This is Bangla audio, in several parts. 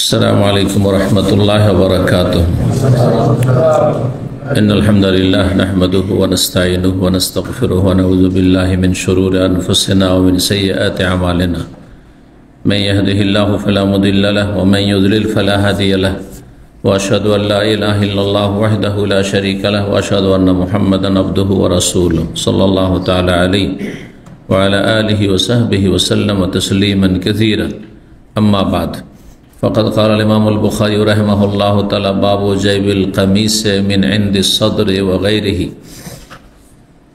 السلام عليكم ورحمة الله وبركاته. إن الحمد لله نحمده ونستعينه ونستغفره ونعوذ بالله من شرور أنفسنا ومن سيئات أعمالنا. من يهده الله فلا مضل له ومن يضلل فلا هادي له، وأشهد أن لا إله إلا الله وحده لا شريك له، وأشهد أن محمدا عبده ورسوله صلى الله تعالى عليه وعلى آله وصحبه وسلم تسليما كثيرا. أما بعد، فقد قال الإمام البخاري رحمه الله تعالى: باب جيب القميص من عند الصدر وغيره.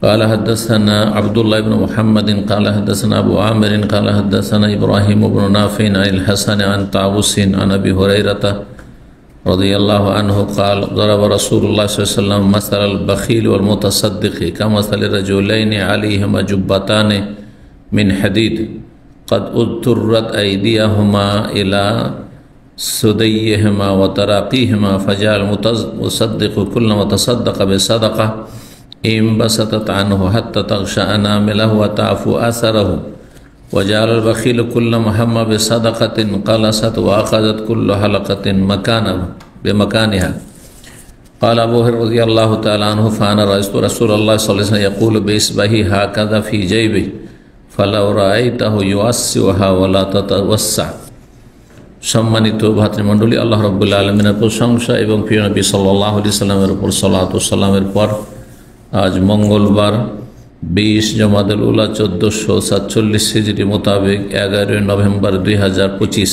قال حدثنا عبد الله بن محمد قال حدثنا أبو عامر قال حدثنا إبراهيم بن نافع عن الحسن عن طاووس عن أبي هريرة رضي الله عنه قال: ضرب رسول الله صلى الله عليه وسلم مثل البخيل والمتصدق كمثل رجلين عليهما جبتان من حديد قد اضطرت أيديهما إلى سديهما وتراقيهما، فجاء المتصدق كلما تصدق بصدقة انبسطت عنه حتى تغشى أنامله وتعفو أثره، وجعل البخيل كلما هم بصدقة قلصت وأخذت كل حلقة بمكانها. قال أبو هريرة رضي الله تعالى عنه: فأنا رأيت رسول الله صلى الله عليه وسلم يقول بإصبعه هكذا في جيبه فلو رأيته يوسعها ولا تتوسع। সম্মানিত ভাতৃমণ্ডলী, আল্লাহ রাব্বুল আলামিনের প্রশংসা এবং প্রিয় নবী সাল্লাল্লাহু আলাইহি সাল্লামের উপর সালাত ও সালামের পর আজ মঙ্গলবার 20 জমাদুল উলা 1447 হিজরি মোতাবেক 11 নভেম্বর 2025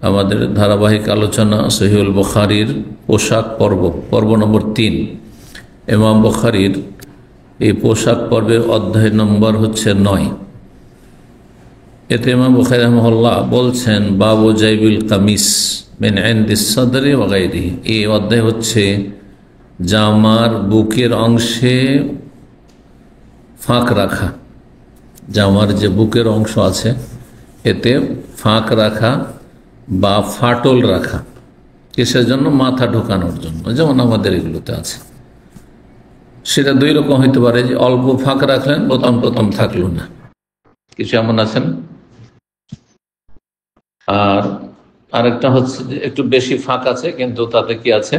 আমাদের ধারাবাহিক আলোচনা সহিহুল বুখারীর পোশাক পর্ব নম্বর 3। ইমাম বুখারীর এই পোশাক পর্বের অধ্যায় নম্বর হচ্ছে 9। এতে ইমাম বুখারী রাহিমাহুল্লাহ বলছেন বাবু জাইবুল কামিস মিন ইনদিস সাদরি ওয়া গায়রিহি। এই অধ্যায় হচ্ছে জামার বুকের অংশে ফাঁক রাখা, জামার যে বুকের অংশ আছে এতে ফাঁক রাখা বা ফাটল রাখা। কিসের জন্য? মাথা ঢোকানোর জন্য, যেমন আমাদের এগুলোতে আছে। সেটা দুই রকম হইতে পারে, যে অল্প ফাঁক রাখলেন, প্রথম থাকলো না, কিছু এমন আছেন। আর আরেকটা হচ্ছে যে একটু বেশি ফাঁক আছে কিন্তু তাতে কি আছে,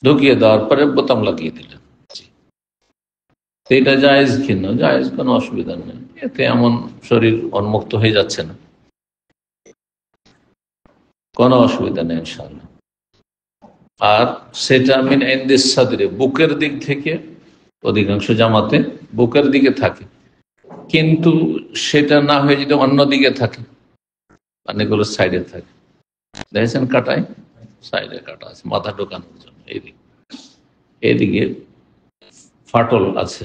ঢুকিয়ে দেওয়ার পরে বোতাম লাগিয়ে দিলেন। এটা জায়েজ কিনা? জায়েজ, কোনো অসুবিধা নেই, এতে এমন শরীর উন্মুক্ত হয়ে যাচ্ছে না, কোনো অসুবিধা নেই ইনশাআল্লাহ। আর সেটা মিন ইনদিস সাদরি, বুকের দিক থেকে, অধিকাংশ জামাতে বুকের দিকে থাকে, কিন্তু সেটা না হয়ে যদি অন্য দিকে থাকে, অনেকগুলো সাইডে থাকে, দেখেছেন কাটায় সাইডে কাটা আছে মাথা ঢোকানোর জন্য, এইদিকে ফাটল আছে।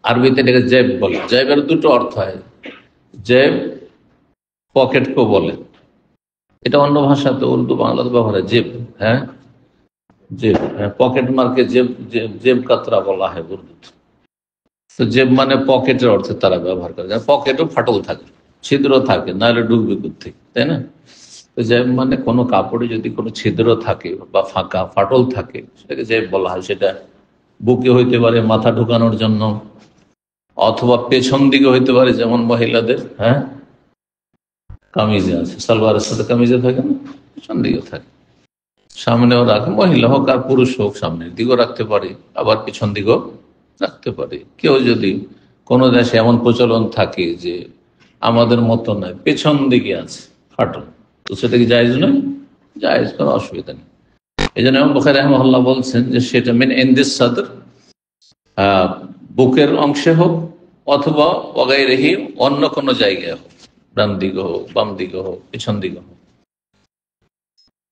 আরবিতে এটাকে জেব বলে। জেবের দুটো অর্থ হয়, জেব পকেটকেও বলে, এটা অন্য ভাষাতে উর্দু বাংলাতে ব্যবহার হয় জেব। হ্যাঁ, জেব, পকেট মার্কে জেব কাতরা বলা হয় উর্দুতে। তো জেব মানে পকেটের অর্থে তারা ব্যবহার করে, পকেটও ফাটল থাকে, ছিদ্র থাকে, নাহলে ডুববে কোত্থেকে, তাই না? তো জেব মানে কোনো কাপড়ে যদি কোনো ছিদ্র থাকে বা ফাঁকা ফাটল থাকে সেটাকে জেব বলা হয়। সেটা বুকে হইতে পারে মাথা ঢুকানোর জন্য, অথবা পেছন দিকে হইতে পারে, যেমন মহিলাদের কামিজে আছে, সালোয়ারের সাথে কামিজে থাকে না, পেছন দিকে থাকে, সামনেও রাখে, মহিলা হোক আর পুরুষ হোক, সামনের দিকেও রাখতে পারে, আবার পেছন দিকেও রাখতে পারে। কেউ যদি কোনো দেশে এমন প্রচলন থাকে যে আমাদের মতো নয়, পেছন দিকে আছে ফাটল, তো সেটা কি জায়েজ নয়? জায়েজ, কোনো অসুবিধা নেই। এই জন্য ইমাম বুখারী রাহিমাহুল্লাহ বলছেন যে সেটা মিন ইনদিস সাদর, বুকের অংশে হোক অথবা ওয়াগাইরিহি, অন্য কোনো জায়গায় হোক, ডান দিকে হোক, বাম দিকে হোক, পিছন দিকে হোক,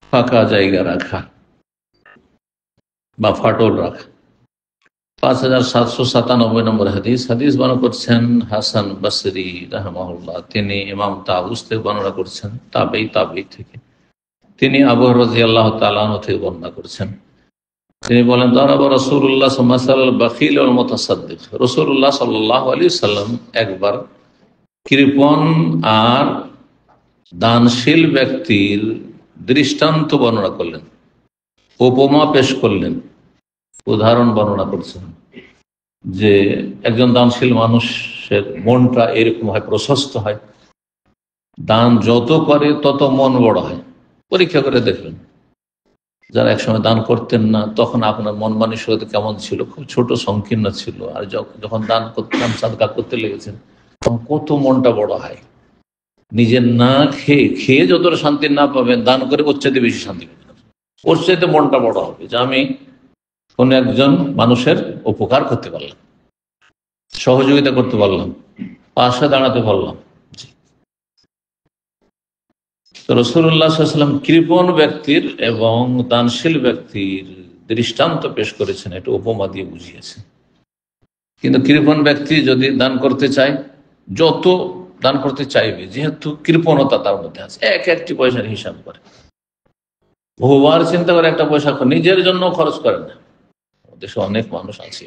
ফাঁকা জায়গা রাখা বা ফাটল রাখা। 5797 নম্বর হাদিস বর্ণনা করছেন হাসান বসরি রাহিমাহুল্লাহ। তিনি ইমাম তাউস থেকে বর্ণনা করছেন, তাবেই থেকে। তিনি আবু হুরায়রা রাদিয়াল্লাহু তাআলা আনহু থেকে বর্ণনা করছেন। তিনি বলেন, দারাবা রাসূলুল্লাহ মাসাল বাখিল ওয়াল মুতাসাদ্দিক। রাসূলুল্লাহ সাল্লাল্লাহু আলাইহি সাল্লাম একবার কৃপণ আর দানশীল ব্যক্তির দৃষ্টান্ত বর্ণনা করলেন, উপমা পেশ করলেন, উদাহরণ বর্ণনা করছেন যে একজন দানশীল মানুষের মনটা এরকম হয়, প্রশস্ত হয়, দান যত করে তত মন বড় হয়। পরীক্ষা করে দেখবেন। যারা একসময় দান করতেন না, তখন আপনার মন মানসিকতা কেমন ছিল, খুব ছোট সংকীর্ণ ছিল, আর যখন দান করতেন, সাদকা করতে লেগেছেন, তখন কত মনটা বড় হয়। নিজের না খেয়ে খেয়ে যতটা শান্তি না পাবেন, দান করে ওর চাইতে বেশি শান্তি পাবেন। ওর চাইতে মনটা বড় হবে যে আমি কোন একজন মানুষের উপকার করতে পারলাম, সহযোগিতা করতে পারলাম, পাশে দাঁড়াতে পারলাম। তো রাসূলুল্লাহ সাল্লাল্লাহু আলাইহি ওয়াসাল্লাম কৃপণ ব্যক্তির এবং দানশীল ব্যক্তির দৃষ্টান্ত পেশ করেছেন, এটা উপমা দিয়ে বুঝিয়েছেন। কিন্তু কৃপণ ব্যক্তি যদি দান করতে চায়, যত দান করতে চাইবে, যেহেতু কৃপণতা তার মধ্যে আছে, এক একটি পয়সার হিসাব করে, বহুবার চিন্তা করে একটা পয়সা নিজের জন্য খরচ করে না। দেশে অনেক মানুষ আছে,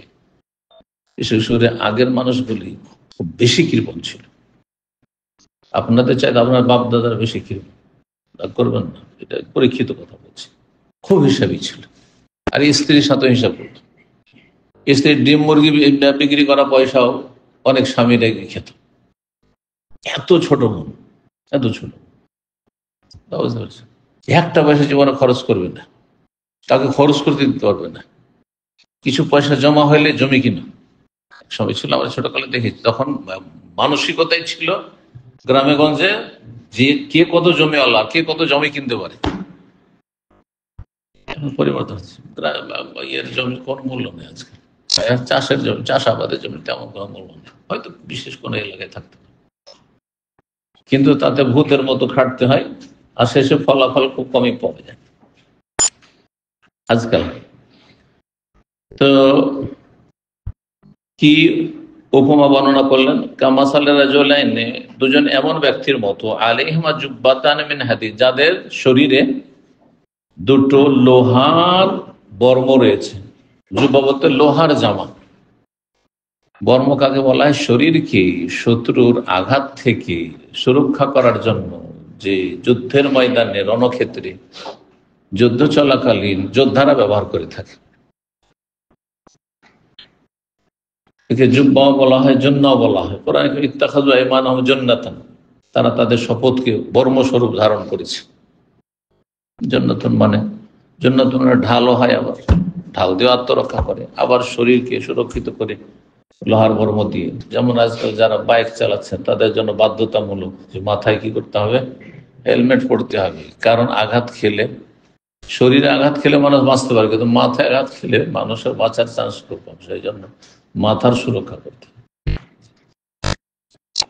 বিশেষ করে আগের মানুষগুলি খুব বেশি কৃপণ ছিল। আপনাদের চাইতে আপনার বাপ দাদার বেশি কৃপণ, করবেন না, এটা পরীক্ষিত কথা বলছি। খুব হিসাবই ছিল। আর স্ত্রীর সাথে হিসাব করত। স্ত্রীর ডিম মুরগি বিক্রি করা পয়সাও অনেক স্বামীরা খেত। এত ছোট মন, এত ছোট, বুঝতে পারছেন? একটা পয়সা জীবনে খরচ করবে না, তাকে খরচ করতে দিতে পারবে না। কিছু পয়সা জমা হইলে জমি কিনা সময় ছিল, আমরা ছোটকালে দেখেছি। তখন মানসিকতাই ছিল গ্রামে গঞ্জে যে কে কত জমিওয়ালা, কে কত জমি কিনতে পারে। পরিবর্তন হচ্ছে, এর জমির কোন মূল্য নেই আজকে। চাষের জমি, চাষাবাদের জমি তেমন কোনো মূল্য নেই, হয়তো বিশেষ কোনো এলাকায় থাকতে পারে, কিন্তু তাতে ভূতের মতো খাটতে হয়, আর শেষে ফলাফল খুব কমই পাওয়া যায় আজকাল। তো কি উপমা বর্ণনা করলেন? কামাসালে রাজুলাইনে, দুজন এমন ব্যক্তির মতো, আলাইহিমা জুব্বাতান মিন হাদিদ, যাদের শরীরে দুটো লোহার বর্ম রয়েছে। জুব্বা বলতে লোহার জামা। বর্ম কাকে বলা হয়? শরীরকে শত্রুর আঘাত থেকে সুরক্ষা করার জন্য যে যুদ্ধের ময়দানে, রণক্ষেত্রে যুদ্ধ চলাকালীন যোদ্ধারা ব্যবহার করে থাকে। একে জুব্বা বলা হয়, জন্নাও বলা হয়। কোরআনে ইত্তাখাযু আইমানাহুম জান্নাতান, তারা তাদের শপথকে বর্মস্বরূপ ধারণ করেছে। জান্নাতুন মানে ঢালও হয়, আবার ঢাল দিয়ে আত্মরক্ষা করে, আবার শরীরকে সুরক্ষিত করে লোহার বর্ম দিয়ে। যেমন আজকাল যারা বাইক চালাচ্ছেন, তাদের জন্য বাধ্যতামূলক যে মাথায় কি করতে হবে? হেলমেট পরতে হবে। কারণ আঘাত খেলে, শরীরে আঘাত খেলে মানুষ বাঁচতে পারে, কিন্তু মাথায় আঘাত খেলে মানুষের বাঁচার চান্স খুব কম। সেই জন্য মাথার সুরক্ষা করতে হবে।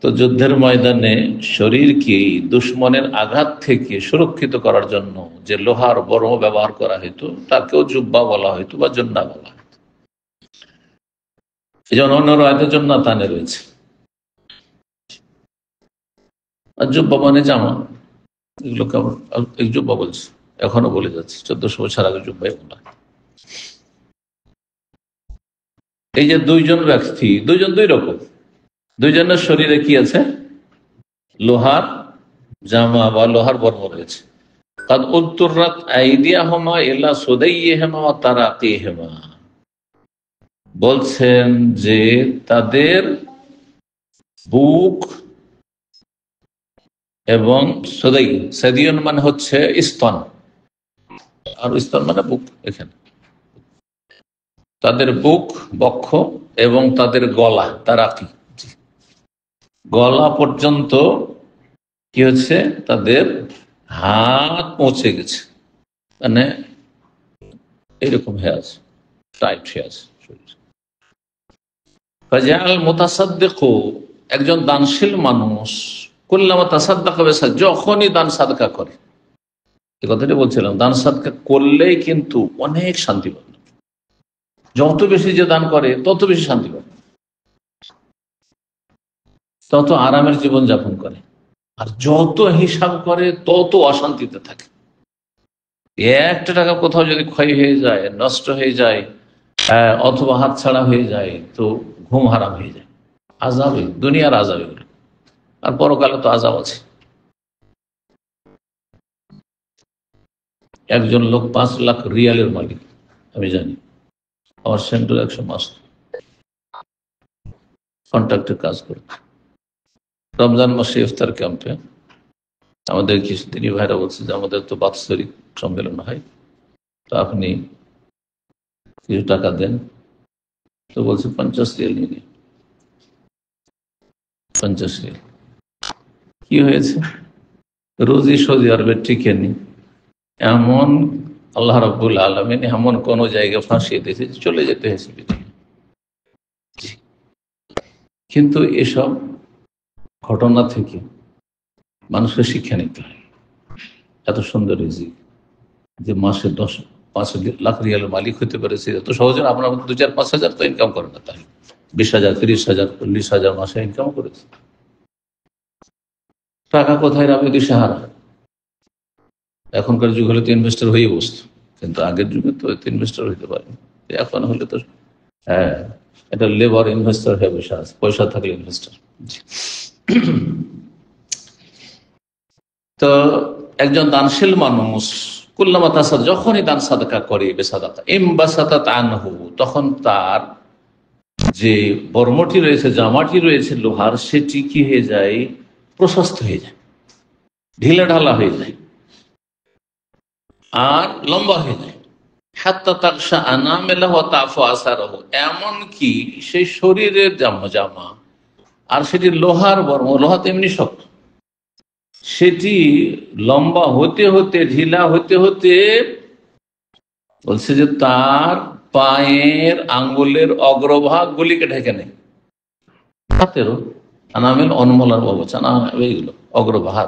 তো যুদ্ধের ময়দানে শরীরকে দুশ্মনের আঘাত থেকে সুরক্ষিত করার জন্য যে লোহার বর্ম ব্যবহার করা হইতো, তাকেও জুব্বা বলা হইতো বা জন্না বলা হইতো। এই জন্য অন্য রায়তের জন্য তানে রয়েছে। আর জুব্বা মানে জামা, এগুলোকে আমরা জুব্বা বলছি, এখনো বলে যাচ্ছে। 1400 বছর আগে জুব্বাই বলা। এই যে দুইজন ব্যক্তি, দুইজন দুই রকম, দুইজনের শরীরে কি আছে? লোহার জামা বা লোহার বর্ম রয়েছে। কাদ উত্তরাত আইদিয়াহুমা ইলা সুদাইয়িহিমা ওয়া তারাকিহিমা, বলছেন যে তাদের বুক এবং সুদাই, সাদিয়ন মানে হচ্ছে স্তন, আর স্তন মানে বুক। এখানে তাদের বুক, বক্ষ এবং তাদের গলা, তারাকি, গলা পর্যন্ত কি হচ্ছে? তাদের হাত পৌঁছে গেছে, মানে এরকম হয়ে আছে, টাইট হয়ে আছে শরীর। ফাজাল মুতাসাদ্দিকু, একজন দানশীল মানুষ, কুল্লামা তাসাদ্দাকা বিসা, যখনই দান সাদকা করে, এই কথাটি বলছিলাম, দান সাদকা করলেই কিন্তু অনেক শান্তি পাবে। যত বেশি যে দান করে তত বেশি শান্তি পাবে, তত আরামের জীবন যাপন করে। আর যত হিসাব করে তত অশান্তিতে থাকে। একটা টাকা কোথাও যদি ক্ষয় হয়ে যায়, নষ্ট হয়ে যায়, অথবা হাতছাড়া হয়ে যায়, তো ঘুম হারাম হয়ে যায়। আযাবে, দুনিয়ার আযাব এগুলো। আর পরকালে তো আযাব আছে। একজন লোক 5 লাখ রিয়ালের মালিক, আমি জানি। আমার সেন্টার 100 মাস কন্ট্রাক্টের কাজ করে। রমজান মাসে ইফতার ক্যাম্পে আমাদের কিছু তিনি ভাইরা বলছে যে আমাদের তো বাৎসরিক সম্মেলন হয়, তো আপনি কিছু টাকা দেন। তো বলছে 50 রিয়াল নিয়ে নিন। 50 রিয়াল কি হয়েছে? রোজই সৌদি আরবের টিকেনি, এমন আল্লাহ রাব্বুল আলামিন এমন কোন জায়গায় ফাঁসিয়ে দিয়েছে চলে যেতে হয়েছে। কিন্তু এসব ঘটনা থেকে মানুষকে শিক্ষা নিতে হয়। এত সুন্দর রিজিক যে মাসে 5 লাখ রিয়ালের মালিক হতে পেরেছে এত সহজে। আপনার 2-4-5 হাজার তো ইনকাম করে না, তাই 20,000 30,000 40,000 মাসে ইনকাম করেছে। টাকা কোথায় রাখবে? দিশাহারা। এখনকার যুগ হলে তো ইনভেস্টর হয়ে বসত, কিন্তু আগের যুগে তো ইনভেস্টর হইতে পারে। এখন হলে তো হ্যাঁ, এটা লেবার ইনভেস্টর হয়ে বসে আছে, পয়সা থাকলে ইনভেস্টর। তো একজন দানশীল মানুষ কুল্লামা তাসাদ, যখনই দান সাদাকা করে, বেসাদাকা ইমবাসাতাত আনহু, তখন তার যে বর্মটি রয়েছে, জামাটি রয়েছে লোহার, সেটি কি হয়ে যায়? প্রশস্ত হয়ে যায়, ঢিলা ঢালা হয়ে যায় আর লম্বা হয়ে যায়। হাত্তা তাকশা আনামিলাহু ওয়া তাফু আসারহু, এমনকি সেই শরীরের জামা আর সেটি লোহার বর্ম, লোহা তো এমনি শক্ত, সেটি লম্বা হতে হতে ঢিলা হতে হতে বলছে যে তার পায়ের আঙ্গুলের অগ্রভাগ গুলিকে ঢেকে নেয়। হাতেরও আনামিল অনমলার অবচান, এইগুলো অগ্রভাগ,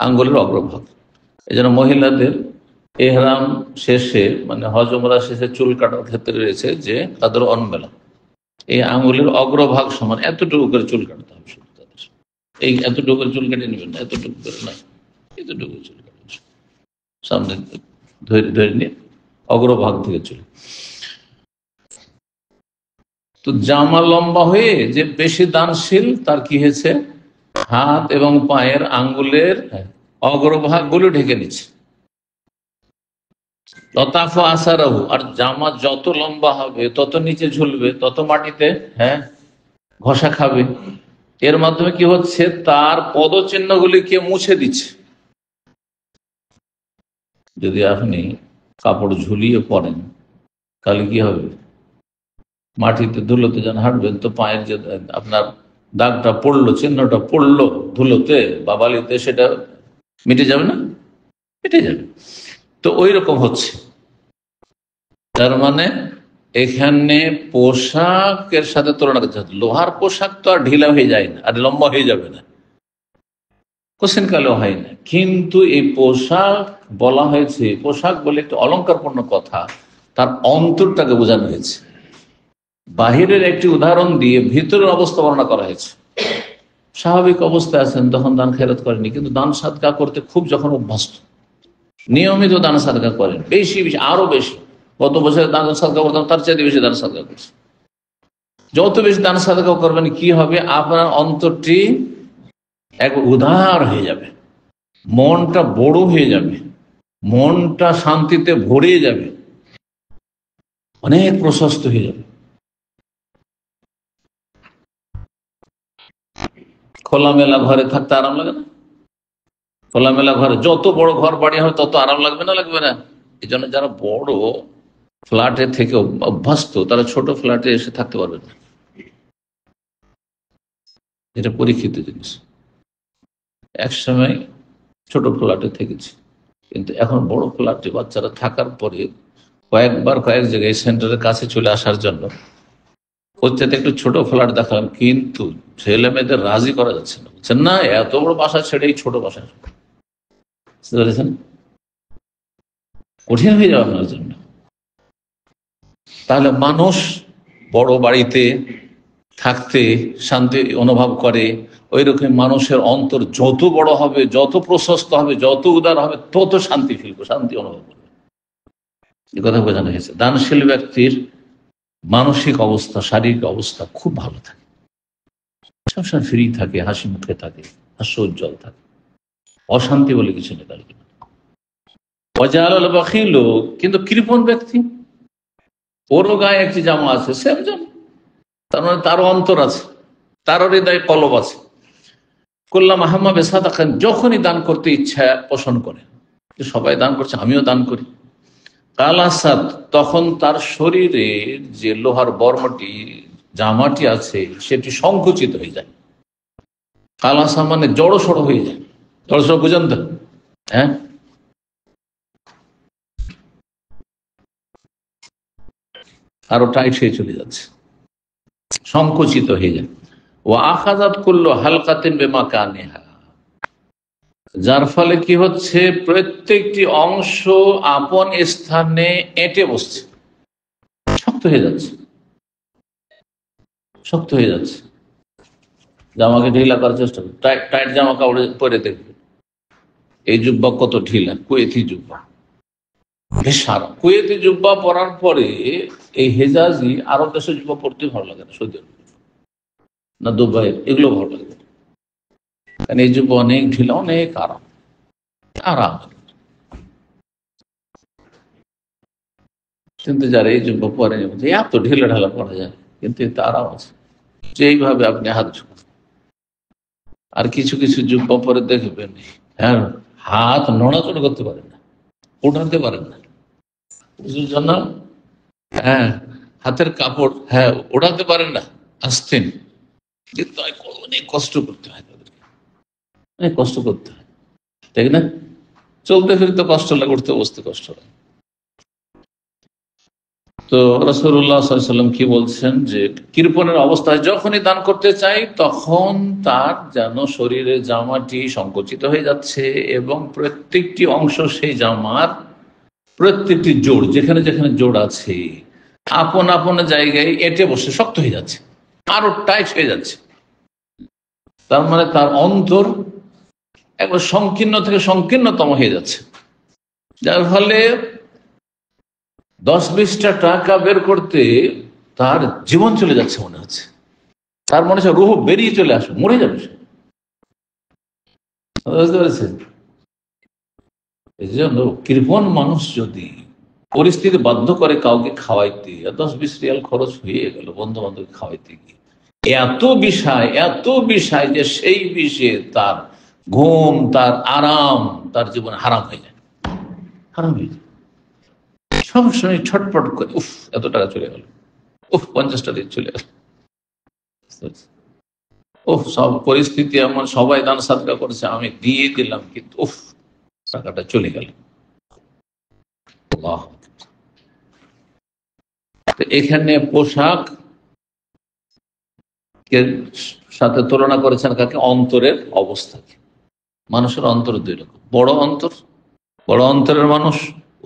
আঙ্গুলের অগ্রভাগ। এই জন্য মহিলাদের এহরাম শেষে, মানে হজ উমরা শেষে চুল কাটার ক্ষেত্রে রয়েছে যে তাদের অনমেলা, এই আঙ্গুলের অগ্রভাগ সমান এতটুকু করে চুল কাটতে হবে শুধু তাদের। এই এতটুকু করে চুল কেটে নেবেন না, এতটুকু করে না, এতটুকু চুল কাটবেন সামনে ধরে ধরে নিয়ে অগ্রভাগ থেকে চুল। তো জামা লম্বা হয়ে যে বেশি দানশীল তার কি হয়েছে? হাত এবং পায়ের আঙ্গুলের অগ্রভাগ গুলো ঢেকে নিচ্ছে। লতাফা আসারাহু, আর জামা যত লম্বা হবে তত নিচে ঝুলবে, তত মাটিতে ঘষা খাবে। এর মাধ্যমে কি হচ্ছে? তার পদচিহ্নগুলিকে মুছে দিচ্ছে। যদি আপনি কাপড় ঝুলিয়ে পরেন তাহলে কি হবে? মাটিতে ধুলোতে যখন হাঁটবেন তো পায়ের যে আপনার দাগটা পড়লো, চিহ্নটা পড়লো ধুলোতে বা বালিতে, সেটা মিটে যাবে না? মিটে যাবে। তো ওই রকম হচ্ছে। তার মানে এখানে পোশাকের সাথে তুলনা করতে, লোহার পোশাক তো আর ঢিলা হয়ে যায় না আর লম্বা হয়ে যাবে না, কোশ্চেন কালেও হয় না। কিন্তু এই পোশাক বলা হয়েছে, পোশাক বলে একটি অলংকারপূর্ণ কথা, তার অন্তরটাকে বোঝানো হয়েছে। বাহিরের একটি উদাহরণ দিয়ে ভিতরের অবস্থা বর্ণনা করা হয়েছে। স্বাভাবিক অবস্থায় আছেন, তখন দান খেরাত করেনি, কিন্তু দান সাদকা করতে খুব যখন অভ্যস্ত, নিয়মিত দান সাদকা করেন, বেশি বেশি আরো বেশি। গত বছরে দান সাদকা করতাম, তার চাইতে বেশি দান সাদকা করছি। যত বেশি দান সাদকা করবেন কি হবে? আপনার অন্তরটি এক উদার হয়ে যাবে, মনটা বড় হয়ে যাবে, মনটা শান্তিতে ভরে যাবে, অনেক প্রশস্ত হয়ে যাবে। খোলামেলা ঘরে থাকতে আরাম লাগে না? খোলামেলা ঘরে, যত বড় ঘর বাড়ি হবে তত আরাম লাগবে না? লাগবে না? এই জন্য যারা বড় ফ্ল্যাটে থেকে অভ্যস্ত তারা ছোট ফ্ল্যাটে এসে থাকতে পারবে না। এটা পরীক্ষিত জিনিস। একসময় ছোট ফ্ল্যাটে থেকেছি, কিন্তু এখন বড় ফ্ল্যাটে বাচ্চারা থাকার পরে কয়েকবার কয়েক জায়গায় সেন্টারের কাছে চলে আসার জন্য হচ্ছে একটু ছোট ফ্ল্যাট দেখালাম, কিন্তু ছেলে মেয়েদের রাজি করা যাচ্ছে না। বলছেন না, এত বড় বাসা ছেড়ে এই ছোট বাসা, বুঝতে পেরেছেন? কঠিন হয়ে যাবে আপনার জন্য। তাহলে মানুষ বড় বাড়িতে থাকতে শান্তি অনুভব করে, ওই রকম মানুষের অন্তর যত বড় হবে, যত প্রশস্ত হবে, যত উদার হবে, তত শান্তি ফিল করবে, শান্তি অনুভব করবে। এই কথা বোঝানো হয়েছে। দানশীল ব্যক্তির মানসিক অবস্থা, শারীরিক অবস্থা খুব ভালো থাকে, সবসময় ফ্রি থাকে, হাসি মুখে থাকে, হাস্য উজ্জ্বল থাকে, অশান্তি বলে কিছু নেই তার। কিন্তু কৃপণ ব্যক্তি, ওরও গায়ে একটি জামা আছে, সেম জামা, তার মানে তারও অন্তর আছে, তারও হৃদয়ে কলব আছে, কুল্লা মাহাম্মা বেসাদা খান, যখনই দান করতে ইচ্ছা পোষণ করে, সবাই দান করছে আমিও দান করি। কালাসাদ, তখন তার শরীরের যে লোহার বর্মটি জামাটি আছে সেটি সংকুচিত হয়ে যায়। কালাসা মানে জড়সড় হয়ে যায়। জড়সড় বুঝেন তো? হ্যাঁ, আরো টাইট হয়ে চলে যাচ্ছে, সংকুচিত হয়ে যায়। ও আখাজাত করলো হালকাতেন বেমা কানেহা, যার ফলে কি হচ্ছে, প্রত্যেকটি অংশ আপন স্থানে এঁটে বসছে, শক্ত হয়ে যাচ্ছে, শক্ত হয়ে যাচ্ছে। জামাকে ঢিলা করার চেষ্টা করবে, টাইট টাইট জামা কাপড় পরে দেখবে এই জুব্বা কত ঢিলা, কুয়েতি জুব্বা, বেশ সারা কুয়েতি জুব্বা পরার পরে এই হেজাজি আরব দেশের জুব্বা পরতে ভালো লাগে না, সৌদি আরব না দুবাই, এগুলো ভালো লাগে না। কারণ এই জুব্বা অনেক ঢিলা, অনেক আরাম, আরাম। কিন্তু যারা এই জুব্বা পরে এত ঢিলা ঢালা পরা যায়, কিন্তু এতে আরাম আছে, যেইভাবে আপনি হাত ঝুঁকান। আর কিছু কিছু জুব্বা পরে দেখবেন, হ্যাঁ, হাত নড়াচড়া করতে পারেন না, ওঠাতে পারেন না, বুঝুর জন্য, হ্যাঁ, হাতের কাপড়, হ্যাঁ, ওঠাতে পারেন না, আসতেন। কিন্তু অনেক কষ্ট করতে হয় তাদেরকে, অনেক কষ্ট করতে হয়, তাই না? চলতে ফিরতে কষ্ট লাগে, উঠতে বসতে কষ্ট লাগে। তো রাসূলুল্লাহ সাল্লাল্লাহু আলাইহি ওয়াসাল্লাম কি বলছেন, যে কৃপণের অবস্থায় যখনই দান করতে চাই তখন তার যেন শরীরের জামাটি সংকুচিত হয়ে যাচ্ছে এবং প্রত্যেকটি অংশ সেই জামার প্রত্যেকটি জোড়, যেখানে যেখানে জোড় আছে, আপন আপন জায়গায় এঁটে বসে শক্ত হয়ে যাচ্ছে, আরো টাইট হয়ে যাচ্ছে। তার মানে তার অন্তর একবার সংকীর্ণ থেকে সংকীর্ণতম হয়ে যাচ্ছে, যার ফলে 10-20টা টাকা বের করতে তার জীবন চলে যাচ্ছে মনে হচ্ছে, তার মনে হচ্ছে রুহ বেরিয়ে চলে আসবে, মরে যাবে সে। বুঝতে পেরেছেন? এই জন্য কৃপণ মানুষ যদি পরিস্থিতি বাধ্য করে কাউকে খাওয়াইতে, 10-20 রিয়াল খরচ হয়ে গেল বন্ধু বান্ধবকে খাওয়াইতে গিয়ে, এত বিষয় যে সেই বিষয়ে তার ঘুম, তার আরাম, তার জীবন হারাম হয়ে যায়, হারাম হয়ে যায়। সবসময় ছটপট করে, উফ এত টাকা চলে গেল, উফ 50টা দিন চলে গেল, উফ সব পরিস্থিতি এমন, সবাই দান সাদকা করছে, আমি দিয়ে দিলাম, কিন্তু উফ টাকাটা চলে গেল। এখানে পোশাক সাথে তুলনা করেছেন কাকে? অন্তরের অবস্থাকে। মানুষের অন্তর দুই রকম, বড় অন্তরের মানুষ,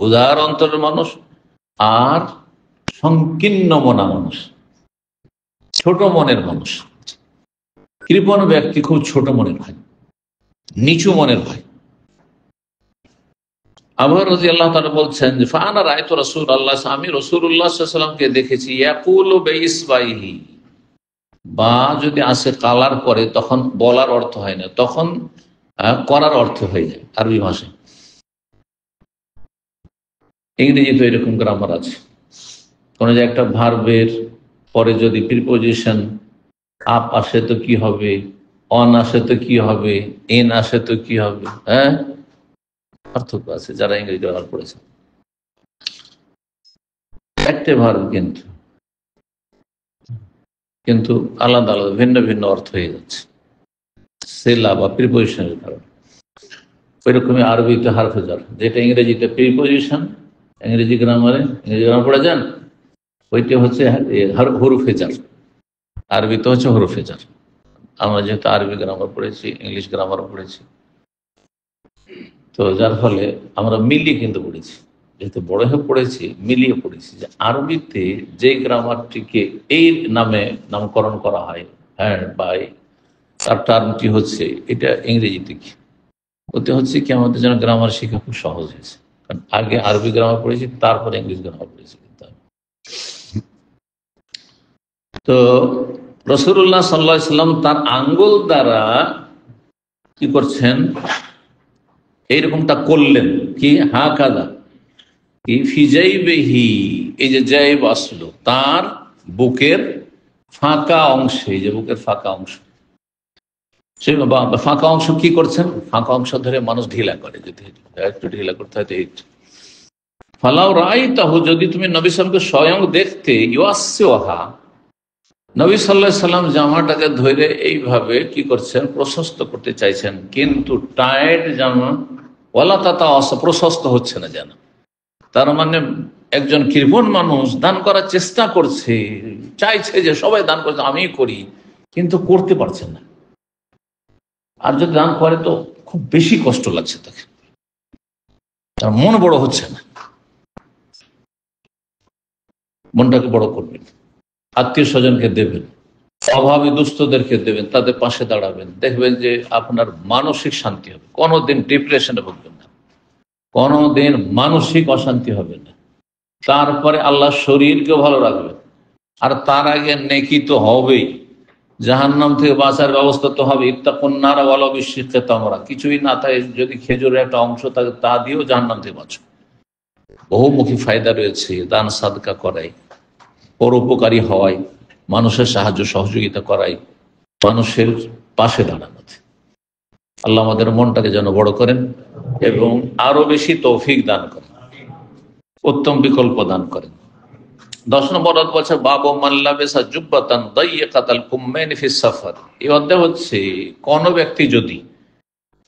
উদার অন্তরের মানুষ, আর সংকীর্ণ মনা মানুষ, ছোট মনের মানুষ। কৃপণ ব্যক্তি খুব ছোট মনের হয়, নিচু মনের হয়। আবু হুরায়রা রাদিয়াল্লাহু তাআলা বলছেন যে ফাআনা রাআইতু রাসূলুল্লাহ, আমি রাসূলুল্লাহ সাল্লাল্লাহু আলাইহি ওয়াসাল্লামকে দেখেছি, ইয়াকুলু বাইসবাইহি, বা যদি আসে কালার পরে তখন বলার অর্থ হয় না, তখন করার অর্থ হয়ে যায় আরবি ভাষায়। ইংরেজিতে এরকম গ্রামার আছে, কোন যে একটা ভার্বের পরে যদি প্রিপোজিশন আপ আসে তো কি হবে, অন আসে তো কি হবে, এন আসে তো কি হবে, হ্যাঁ, পার্থক্য আছে যারা ইংরেজি ব্যবহার করেছে। একটা ভার্ব কিন্তু আলাদা আলাদা ভিন্ন ভিন্ন অর্থ হয়ে যাচ্ছে সেলা বা প্রিপোজিশনের কারণে। ওইরকমই আরবিতে হারফে জার, যেটা ইংরেজিতে প্রিপোজিশন, ইংরেজি গ্রামার পড়ে যান, ওইটা হচ্ছে হরফে জার, আরবিতে হচ্ছে হরফে জার। আমরা যেহেতু আরবি গ্রামার পড়েছি, ইংলিশ গ্রামারও পড়েছি, তো যার ফলে আমরা মিলিয়ে কিন্তু পড়েছি, যেহেতু বড় হয়ে পড়েছি মিলিয়ে পড়েছি যে আরবিতে যে গ্রামারটিকে এই নামে নামকরণ করা হয়, হ্যাঁ, বা তার টার্মটি হচ্ছে এটা ইংরেজিতে কি, ওতে হচ্ছে কি আমাদের যেন গ্রামার শেখা খুব সহজ হয়েছে, কারণ আগে আরবি গ্রামার পড়েছি, তারপরে ইংলিশ গ্রামার পড়েছি। তো রাসূলুল্লাহ সাল্লাল্লাহু আলাইহি ওয়াসাল্লাম তার আঙ্গুল দ্বারা কি করছেন, এইরকমটা করলেন, কি হাকাদা কি ফিজাইবেহি, এই যে জাইব আসলো তার বুকের ফাঁকা অংশে, যে বুকের ফাঁকা অংশ, সে ফাঁকা অংশ কি করছেন, ফাঁকা অংশ ধরে মানুষ ঢিলা করে, যদি একটু ঢিলা করতে হয় তো একটু। ফালাও রাই তাহু, যদি তুমি নবী সাল্লামকে স্বয়ং দেখতে, ইউয়াসসিউহা, নবী সাল্লাল্লাহু আলাইহি সাল্লাম জামাটাকে ধরে এইভাবে কি করছেন, প্রশস্ত করতে চাইছেন, কিন্তু টাইট জামা, ওয়ালা তাতা প্রশস্ত হচ্ছে না যেন। তার মানে একজন কৃপণ মানুষ দান করার চেষ্টা করছে, চাইছে যে সবাই দান করছে, আমি করি, কিন্তু করতে পারছে না। আর যদি দান করে তো খুব বেশি কষ্ট লাগছে তাকে, তার মন বড় হচ্ছে না। মনটাকে বড় করবেন, আত্মীয় স্বজনকে দেবেন, অভাবী দুস্থদেরকে দেবেন, তাদের পাশে দাঁড়াবেন, দেখবেন যে আপনার মানসিক শান্তি হবে। কোনোদিন ডিপ্রেশনে ভুগবেন না, কোনোদিন মানসিক অশান্তি হবে না। তারপরে আল্লাহ শরীরকে ভালো রাখবেন, আর তার আগে নেকি তো হবেই, জাহান্নাম থেকে বাঁচার ব্যবস্থা তো হবে। ইত্তাকুন্নারা ওয়ালাউ বিশিক্কি তামরা, কিছুই না থাকে যদি খেজুরের একটা অংশ থাকে তা দিয়েও জাহান্নাম থেকে বাঁচো। বহুমুখী ফায়দা রয়েছে দান সাদকা করাই, পরোপকারী হওয়াই, মানুষের সাহায্য সহযোগিতা করাই, মানুষের পাশে দাঁড়ানোতে। আল্লাহ আমাদের মনটাকে যেন বড় করেন এবং আরো বেশি তৌফিক দান করেন, উত্তম বিকল্প দান করেন। 10 নম্বর বলছে বাবু মাল্লাবেসা জুব্বাতান দাইয়্যিকাতাল কুম্মাইনি ফিস সাফার। এই অধ্যায় হচ্ছে কোন ব্যক্তি যদি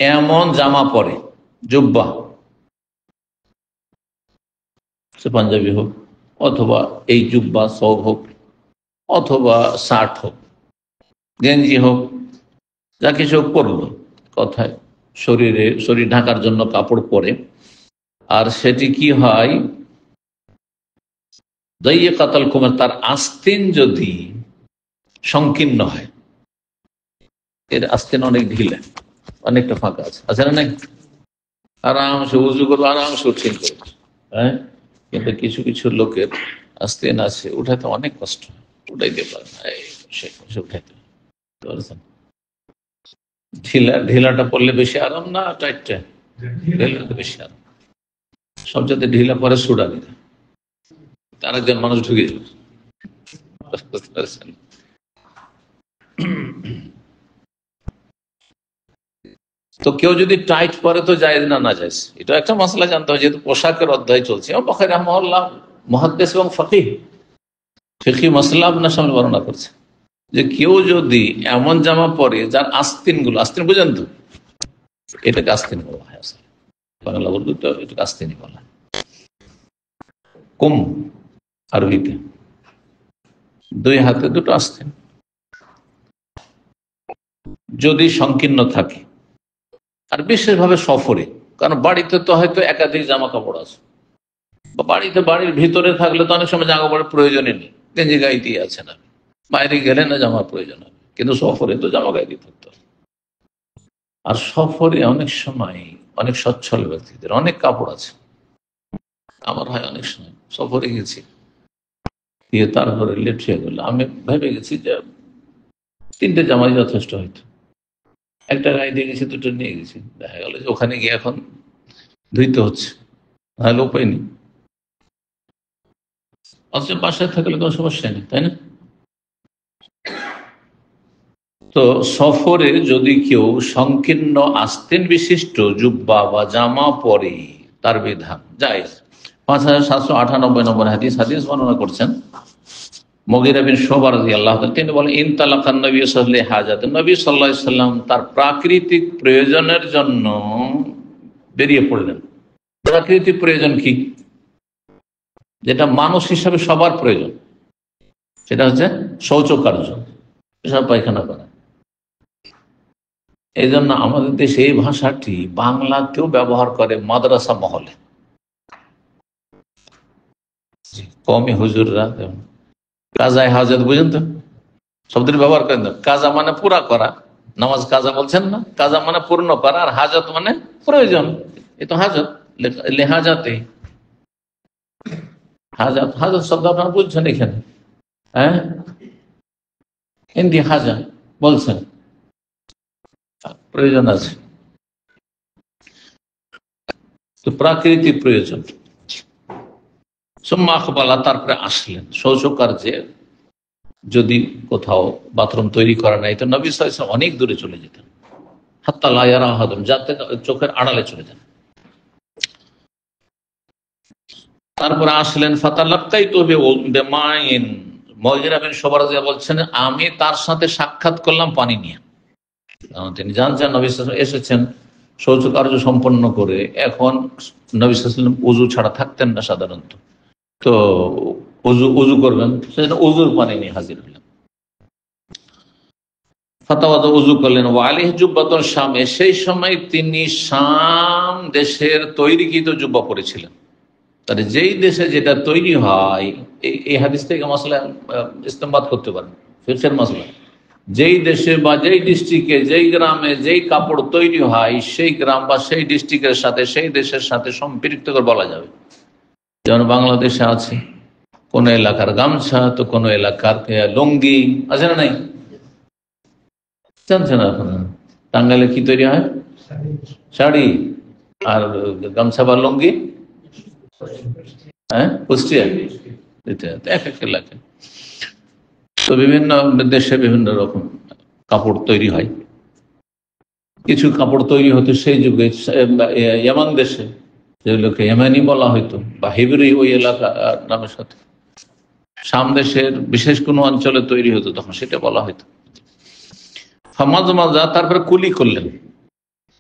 এমন জামা পরে, জুব্বা সে পাঞ্জাবি হোক, অথবা এই জুব্বা সৌব হোক, অথবা শার্ট হোক, গেঞ্জি হোক, যা কিছু পরলো, কথায় শরীর ঢাকার জন্য কাপড় পরে, আর সেটি কি হয়, দাইয়্যিকাতাল কুম্মাইন, তার আস্তিন যদি সংকীর্ণ হয়, এর আস্তিন অনেক ঢিলে, অনেকটা ফাঁকা আছে না, নাকি আরামসে উজু করবো, আরামসে উঠিয়ে করবো, হ্যাঁ, কিন্তু কিছু কিছু লোকের আস্তিন আছে, উঠাতে অনেক কষ্ট, উঠাইতে পারে না, উঠাইতে পারছেন। ঢিলাটা পড়লে বেশি আরাম না টাইটটা? ঢিলাটা বেশি আরাম। সবচেয়ে ঢিলা পরে সুডানিরা, তার একজন মানুষ ঢুকে যাবে। তো কেউ যদি টাইট পরে তো জায়েজ না, না জায়েজ, এটা একটা মশলা জানতে হয়, যেহেতু পোশাকের অধ্যায় চলছে। বুখারী রাহিমাহুল্লাহ মুহাদ্দিস এবং ফিকহি মাসলা আপনার সামনে বর্ণনা করছে যে কেউ যদি এমন জামা পরে যার আস্তিন বুঝেন তো, এটাকে আস্তিন বলা হয়, আসলে বাংলা বলতে তো এটাকে আস্তিনই বলা হয়। কুম আরবিতে 2 হাতে 2টো আস্তিন যদি সংকীর্ণ থাকে, আর বিশেষভাবে সফরে, কারণ বাড়িতে তো হয়তো একাধিক জামা কাপড় আছে, বা বাড়ির ভিতরে থাকলে তো অনেক সময় জামা কাপড়ের প্রয়োজনই নেই, গেঞ্জি গায়ে দিয়ে আছে না, বাইরে গেলে না জামার প্রয়োজন হবে, কিন্তু সফরে তো জামা গায়ে দিয়ে থাকতে হবে। আর সফরে অনেক সময় অনেক সচ্ছল ব্যক্তিদের অনেক কাপড় আছে। আমার হয় অনেক সময় সফরে গেছি, দিয়ে তারপরে লেট হয়ে গেল, আমি ভেবে গেছি যে 3টে জামাই যথেষ্ট, হয়তো একটা গায়ে দিয়ে গেছি, 2টো নিয়ে গেছি, দেখা গেল যে ওখানে গিয়ে এখন ধুইতে হচ্ছে, নাহলে উপায় নেই। অথচ বাসায় থাকলে কোনো সমস্যা নেই, তাই না? তো সফরে যদি কেউ সংকীর্ণ আস্তিন বিশিষ্ট জুব্বা বা জামা পরে, তার বিধান জায়েজ। 5798 নম্বর হাদিস বর্ণনা করছেন মুগীরা বিন শুবা রাদিয়াল্লাহু তাআলা, তিনি বলেন ইনতালাকান নবী সাল্লাল্লাহু আলাইহি হাজাত, নবী সাল্লাল্লাহু আলাইহি সাল্লাম তার প্রাকৃতিক প্রয়োজনের জন্য বেরিয়ে পড়লেন। প্রাকৃতিক প্রয়োজন কি? যেটা মানুষ হিসাবে সবার প্রয়োজন, সেটা হচ্ছে শৌচকার্য, পেশাব পায়খানা করা। এই জন্য আমাদের দেশে এই ভাষাটি বাংলাতেও ব্যবহার করে মাদ্রাসা মহলে, কওমি হুজুররা। কাজায় হাজত, বুঝেন তো শব্দের ব্যবহার করেন, কাজা মানে পুরা করা, নামাজ কাজা বলছেন না, কাজা মানে পূর্ণ করা, আর হাজত মানে প্রয়োজন। এ তো হাজত, লেহাজাতে হাজত শব্দ আপনারা বুঝছেন এখানে, হ্যাঁ, হিন্দি হাজা বলছেন, প্রয়োজন আছে, তো প্রাকৃতিক প্রয়োজন। সুম্মা আকবালা, তারপরে আসলেন শৌচকার্যে। যদি কোথাও বাথরুম তৈরি করা নাই তো নবী সাল্লাল্লাহু আলাইহি ওয়াসাল্লাম অনেক দূরে চলে যেতেন, হাত্তা লা ইয়ারা আহাদুন, যাতে চোখের আড়ালে চলে যান। তারপরে আসলেন, ফাতালাক্কাইতু বিমাইন, মুগীরা বিন শুবা রাদিয়াল্লাহু বলছেন, আমি তার সাথে সাক্ষাৎ করলাম পানি নিয়ে। তিনি জানছেন নবী সাল্লাল্লাহু আলাইহি ওয়াসাল্লাম এসেছেন শৌচ কার্য সম্পন্ন করে, এখন নবী সাল্লাল্লাহু আলাইহি ওয়াসাল্লাম উযু ছাড়া থাকতেন না সাধারণত, তো উযু করবেন, সেজন্য উযুর পানি নিয়ে হাজির হলেন। ফাতাওয়াদা, উযু করলেন। ওয়া আলাইহি জুব্বাতুন শামে, সেই সময় তিনি শাম দেশের তৈরিকৃত জুব্বা পরেছিলেন। তাহলে যেই দেশে যেটা তৈরি হয়, এই হাদিস থেকে মাসলা ইস্তেমবাদ করতে পারেন, ফিকহের মাসলা। যেই দেশে বা যেই ডিস্ট্রিক্টে, যেই গ্রামে যেই কাপড় তৈরি হয়, সেই গ্রাম বা সেই ডিস্ট্রিক্টের সাথে, সেই দেশের সাথে সম্পৃক্ত করে বলা যাবে। যেমন বাংলাদেশে আছে কোন এলাকার গামছা, তো কোন এলাকার লুঙ্গি আছে না, নাই? জানছেন আপনারা টাঙ্গাইলে কি তৈরি হয়? শাড়ি। আর গামছা বা লুঙ্গি কুষ্টিয়া, এক এক এলাকায়। তো বিভিন্ন দেশে বিভিন্ন রকম কাপড় তৈরি হয়। কিছু কাপড় তৈরি হতো সেই যুগে ইয়ামান দেশে, যেগুলোকে ইয়ামানি বলা হইতো, বা হিবরি ওই এলাকা নামের সাথে। শাম দেশের বিশেষ কোনো অঞ্চলে তৈরি হতো, তখন সেটা বলা হইতো। ফামাজমাজা, তারপরে কুলি করলেন।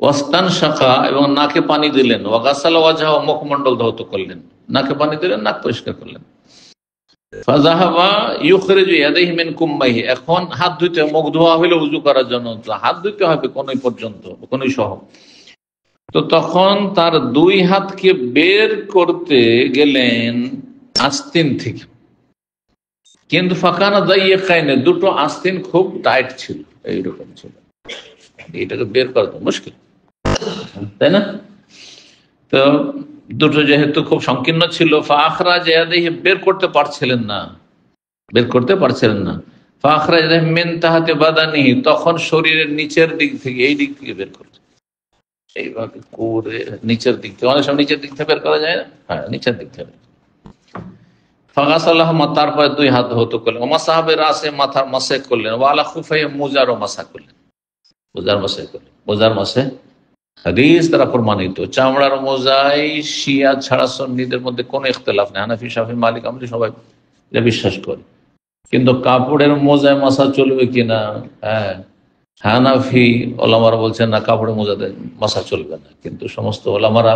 ওয়াস্তান শাখা, এবং নাকে পানি দিলেন। ওয়াগাসাল ওয়াজহা, মুখমণ্ডল ধৌত করলেন। নাকে পানি দিলেন, নাক পরিষ্কার করলেন। ফাযাহাবা ইউখরিজু ইয়াদাইহি মিন কুম্মাইহি, এখন হাত ধুইতে, মুখ ধোয়া হইলে উযু করার জন্য হাত ধুইতে হবে কোনই পর্যন্ত, কোনই সহ। তো তখন তার দুই হাতকে বের করতে গেলেন আস্তিন থেকে, কিন্তু ফাকানা দাইয়িকাইনে, দুটো আস্তিন খুব টাইট ছিল, এইরকম ছিল, এটাকে বের করা তো মুশকিল, তাই না? তো দুটো যেহেতু খুব সংকীর্ণ ছিল, ফাখরাজ ইয়াদাইহি, বের করতে পারছিলেন না, ফাখরাজ মিন তাহতি বাদানিহি, তখন শরীরের নিচের দিক থেকে, এই দিক থেকে বের করতে, এইভাবে করে নিচের দিক থেকে, অনেক সময় নিচের দিক থেকে বের করা যায় না, হ্যাঁ নিচের দিক থেকে। ফাগাসাল্লাহুমা, তারপরে দুই হাত ধৌত করলেন। ওমা সাহাবের রাসে, মাথার মাসে করলেন। ওয়ালা খুফাইহি, মুজারও মাসা করলেন, মোজার মাসে। হাদিস দ্বারা প্রমাণিত, চামড়ার মোজাই শিয়া ছাড়া সুন্নিদের মধ্যে কোনো ইখতিলাফ নেই। হানাফি, শাফি, মালিক, আমরা সবাই এটা বিশ্বাস করি। কিন্তু কাপড়ের মোজায় মাসা চলবে কিনা, হানাফি ওলামারা বলছেন না, কাপড়ের মোজাতে মাসা চলবে না, কিন্তু সমস্ত ওলামারা,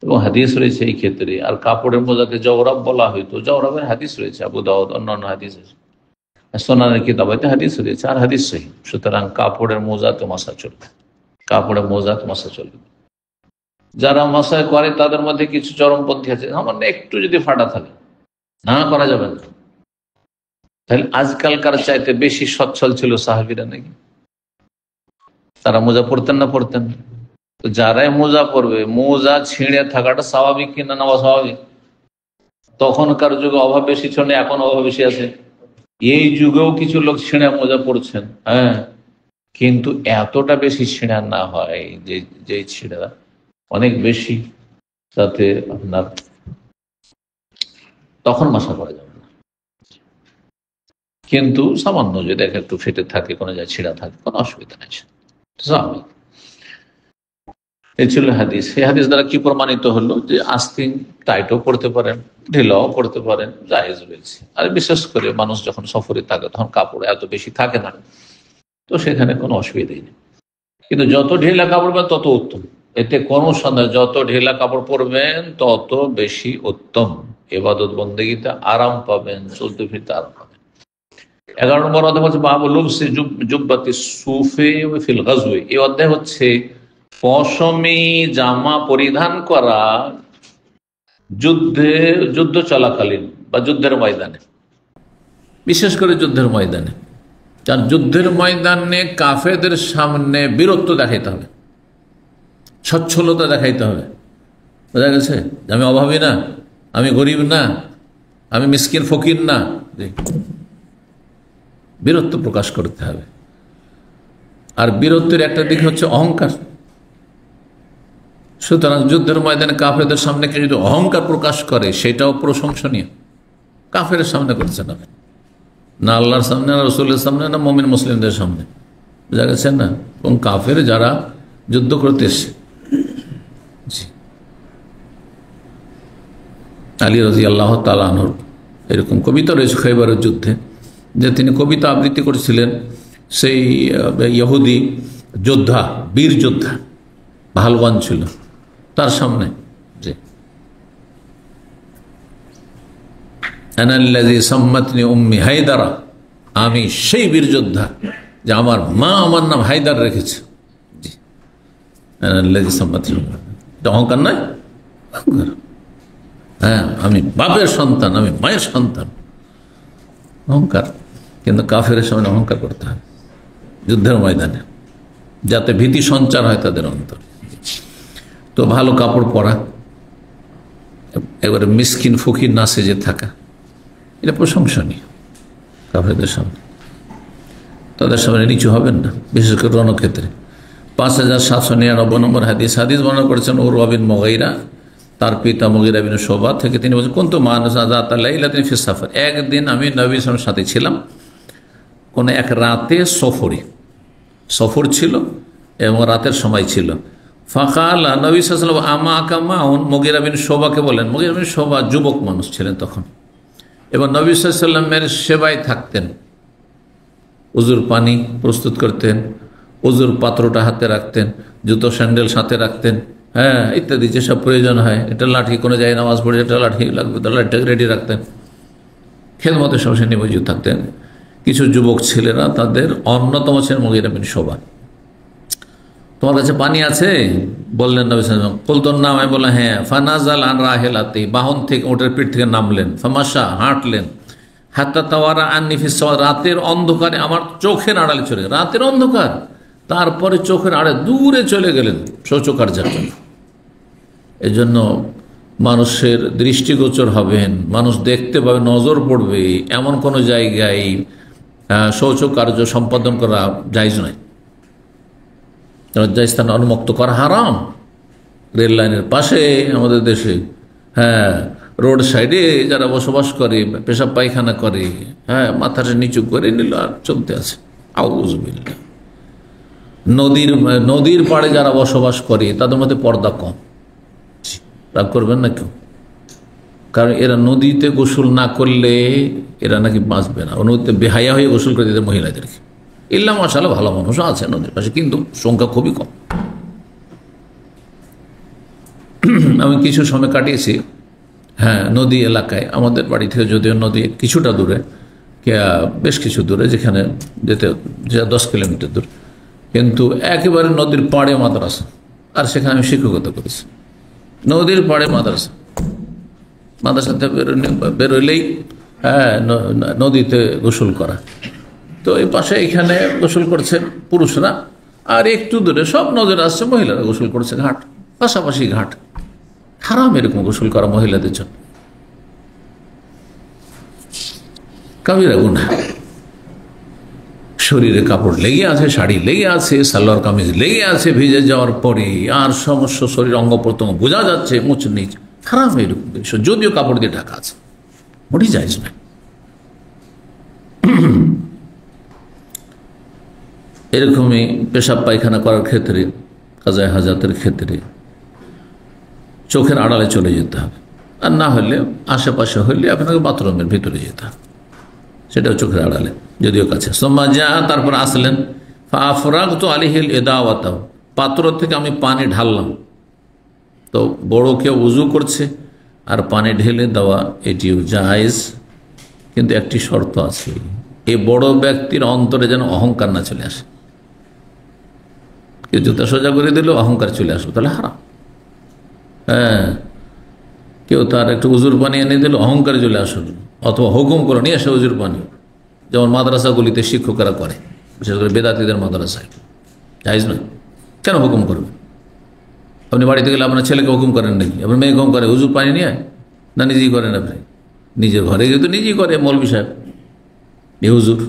এবং হাদিস রয়েছে এই ক্ষেত্রে। আর কাপড়ের মোজাকে জওরাব বলা হইতো, জওরাবের হাদিস রয়েছে, আবু দাউদ অন্যান্য হাদিস আছে, সুনানের কিতাবাতে হাদিস রয়েছে, আর হাদিস সহিহ। সুতরাং কাপড়ের মোজাতে মাসা চলবে, কাপড়ের মোজাতে মাসা চলবে। যারা মাসায় করে তাদের মধ্যে কিছু চরমপন্থী আছে, সামান্য একটু যদি ফাটা থাকে না করা যাবে না। তাহলে আজকালকার চাইতে বেশি সচ্ছল ছিল সাহাবীরা নাকি? তারা মোজা পরতেন না? পরতেন। তো যারাই মোজা পরবে, মোজা ছিঁড়ে থাকাটা স্বাভাবিক কিনা না অস্বাভাবিক? তখনকার যুগে অভাব বেশি ছিল না, এখন অভাব বেশি আছে। এই যুগেও কিছু লোক ছিঁড়ে মোজা পরছেন, কিন্তু এতটা বেশি ছিঁড়া না হয়, যে ছিঁড়া অনেক বেশি, তাতে আপনার তখন মাসা করা যাবে না। কিন্তু সামান্য যদি একটু ফেটে থাকে, কোনো জায়গায় ছিঁড়া থাকে, কোনো অসুবিধা নেই, স্বাভাবিক। এই ছিল হাদিস। এই হাদিস দ্বারা কি প্রমাণিত হলো? যে আস্তিন টাইটও করতে পারেন, ঢিলাও করতে পারেন, জায়েজ রয়েছে। আর বিশেষ করে মানুষ যখন সফরে থাকে, তখন কাপড় এত বেশি থাকে না, তো সেখানে কোনো অসুবিধাই নেই। কিন্তু যত ঢিলা কাপড় পরবেন তত উত্তম, এতে কোনো সন্দেহ। যত ঢিলা কাপড় পরবেন তত বেশি উত্তম, ইবাদত বন্দেগীতে আরাম পাবেন, চলতে ফিরতে আরাম পাবেন। 11 নম্বর অধ্যায় হচ্ছে বাবু লুবসি জুব্বাতি সুফে ফিল গাজওয়ে। এই অধ্যায় হচ্ছে পশমি জামা পরিধান করা যুদ্ধ চলাকালীন বা যুদ্ধের ময়দানে, বিশেষ করে যুদ্ধের ময়দানে। কারণ যুদ্ধের ময়দানে কাফেরদের সামনে বীরত্ব দেখাইতে হবে, সচ্ছলতা দেখাইতে হবে। বোঝা গেছে? আমি অভাবী না, আমি গরিব না, আমি মিসকিন ফকির না, বীরত্ব প্রকাশ করতে হবে। আর বীরত্বের একটা দিক হচ্ছে অহংকার। সুতরাং যুদ্ধের ময়দানে কাফেরদের সামনে কেউ যদি অহংকার প্রকাশ করে, সেটাও প্রশংসনীয়। কাফের সামনে করছে না, না আল্লাহর সামনে, না রসুলের সামনে, না মুমিন মুসলিমদের সামনে। বুঝা গেছে না? এবং কাফের যারা যুদ্ধ করতে এসছে। আলী রাদিয়াল্লাহু তাআলা আনহুর এরকম কবিতা রয়েছে খৈবরের যুদ্ধে, যে তিনি কবিতা আবৃত্তি করেছিলেন সেই ইহুদি যোদ্ধা, বীর যোদ্ধা পাহলওয়ান ছিল তার সামনে, যে আনাল্লাযী সাম্মাতনি উম্মি হায়দারা, আমি সেই বীর যোদ্ধা যে আমার মা আমার নাম হায়দার রেখেছে। জি, আনাল্লাযী সাম্মাতনি, এটা অহংকার নয়? অহংকার। হ্যাঁ, আমি বাপের সন্তান, আমি মায়ের সন্তান, অহংকার। কিন্তু কাফেরের সামনে অহংকার করতে হয় যুদ্ধের ময়দানে, যাতে ভীতি সঞ্চার হয় তাদের অন্তর। তো ভালো কাপড় পরা, এবারে মিসকিন ফকির না সেজে থাকা, এটা প্রশংসনীয়। কাফেরদের সামনে, তাদের সামনে নিচু হবেন না, বিশেষ করে রণক্ষেত্রে। 5799 নম্বর হাদিস বর্ণনা করেছেন ওর বিন মুগীরা, তার পিতা মুগীরা বিন শুবা থেকে। তিনি বলছেন, কুনতু মা যাতা লাইলাতিন ফি সাফার, একদিন আমি নবী সাল্লাল্লাহু আলাইহি ওয়াসাল্লামের সাথে ছিলাম কোন এক রাতে, সফর ছিল এবং রাতের সময় ছিল। ফাকাল নবী সাল্লাল্লাহু আলাইহি ওয়াসাল্লাম আমা কামাউন, মুগীরা বিন শুবাকে বলেন, মুগীরা বিন শুবা যুবক মানুষ ছিলেন তখন, এবং নবী সাল্লাল্লাহু আলাইহি ওয়াসাল্লামের সেবায় থাকতেন। উজুর পানি প্রস্তুত করতেন, উজুর পাত্রটা হাতে রাখতেন, জুতো স্যান্ডেল সাথে রাখতেন, হ্যাঁ, ইত্যাদি যেসব প্রয়োজন হয়। এটা লাঠি, কোনো জায়গায় নামাজ পড়ে এটা লাঠি লাগবে, তাহলে লাঠিটাকে রেডি রাখতেন। খেদমতে সবসময় নিয়োজিত থাকতেন। কিছু যুবক ছেলেরা, তাদের অন্যতম ছিলেন মুগীরা বিন শুবা। তোমার কাছে পানি আছে? বললেন নবী সাল্লাল্লাহু আলাইহি ওয়াসাল্লাম। কুলতুন নাম, আমি বললাম হ্যাঁ। ফানাজাল আন রাহিলাতি, বাহন থেকে, ওটার পিঠ থেকে নামলেন। ফামাশা, হাঁটলেন। হাত্তা তাওয়ারা আন্নী ফিস সাওয়া, রাতের অন্ধকারে আমার চোখের আড়ালে চলে গেলেন। রাতের অন্ধকার, তারপরে চোখের আড়ে দূরে চলে গেলেন শৌচকার্যের জন্য। এজন্য মানুষের দৃষ্টিগোচর হবেন, মানুষ দেখতে পাবে, নজর পড়বে, এমন কোনো জায়গায় শৌচকার্য সম্পাদন করা জায়েজ নয়। লজ্জাস্থান উন্মুক্ত করা হারাম। রেল লাইনের পাশে আমাদের দেশে, হ্যাঁ, রোড সাইডে যারা বসবাস করে, পেশাব পায়খানা করে, হ্যাঁ, মাথাটা নিচু করে নিল আর চলতে আছে। আউযুবিল্লাহ। নদীর পাড়ে যারা বসবাস করে তাদের মধ্যে পর্দা কম। রাগ করবেন না কেউ, কারণ এরা নদীতে গোসল না করলে এরা নাকি বাঁচবে না। নদীতে বেহায়া হয়ে গোসল করে দিতে মহিলাদেরকে। ইল্লা মাশাআল্লাহ ভালো মানুষও আছে নদীর পাশে, কিন্তু সংখ্যা খুবই কম। আমি কিছু সময় কাটিয়েছি, হ্যাঁ, নদী এলাকায়। আমাদের বাড়ি থেকে যদিও নদী কিছুটা দূরে, বেশ কিছু দূরে, যেখানে যেতে 10 কিলোমিটার দূর, কিন্তু একেবারে নদীর পাড়ে মাদ্রাসা, আর সেখানে আমি শিক্ষকতা করেছি। নদীর পাড়ে মাদ্রাসাতে বেরোলেই, হ্যাঁ, নদীতে গোসল করা। তো এই পাশে এখানে গোসল করছেন পুরুষরা, আর একটু দূরে সব নজরে আসছে মহিলারা গোসল করছে, ঘাট, পাশাপাশি ঘাট। হারাম এরকম গোসল করা মহিলাদের জন্য, কাবিরা গুনাহ। শরীরে কাপড় লেগে আছে, শাড়ি লেগে আছে, সালোয়ার কামিজ লেগে আছে ভিজে যাওয়ার পরে, আর সমস্ত শরীর অঙ্গ প্রত্যঙ্গ বোঝা যাচ্ছে মুচ নিচ। হারাম এরকম দৃশ্য, যদিও কাপড় দিয়ে ঢাকা আছে, মোটেই জায়েজ না। এরকমই পেশাব পায়খানা করার ক্ষেত্রে, কাজায়ে হাজাতের ক্ষেত্রে চোখের আড়ালে চলে যেতে হবে, আর না হলে আশেপাশে হলে আপনাকে বাথরুমের ভিতরে যেতে হবে, সেটাও চোখের আড়ালে, যদিও কাছে। সোম্মা যা, তারপর আসলেন। ফাফরাগতু আলাইহিল ইদাওয়াতাহু, পাত্র থেকে আমি পানি ঢাললাম। তো বড় কেউ উজু করছে আর পানি ঢেলে দেওয়া এটিও জায়েজ, কিন্তু একটি শর্ত আছে, এই বড় ব্যক্তির অন্তরে যেন অহংকার না চলে আসে। কেউ জুতা সোজা করে দিল, অহংকার চলে আসবে, তাহলে হারাম। হ্যাঁ, কেউ তার একটু উজুর পানি এনে দিল, অহংকার চলে আসলো, অথবা হুকুম করে নিয়ে আসে উজুর পানি, যেমন মাদ্রাসাগুলিতে শিক্ষকরা করে, বিশেষ করে বেদাতীদের মাদ্রাসায়। জায়েজ নয়। কেন হুকুম করবে? আপনি বাড়িতে গেলে আপনার ছেলেকে হুকুম করেন নাকি? আপনার মেয়ে হুকুম করে উজুর পানি নিয়ে, না নিজেই করেন? আপনি নিজের ঘরে গিয়ে তো নিজেই করে মৌলভী সাহেব, এ হুজুর।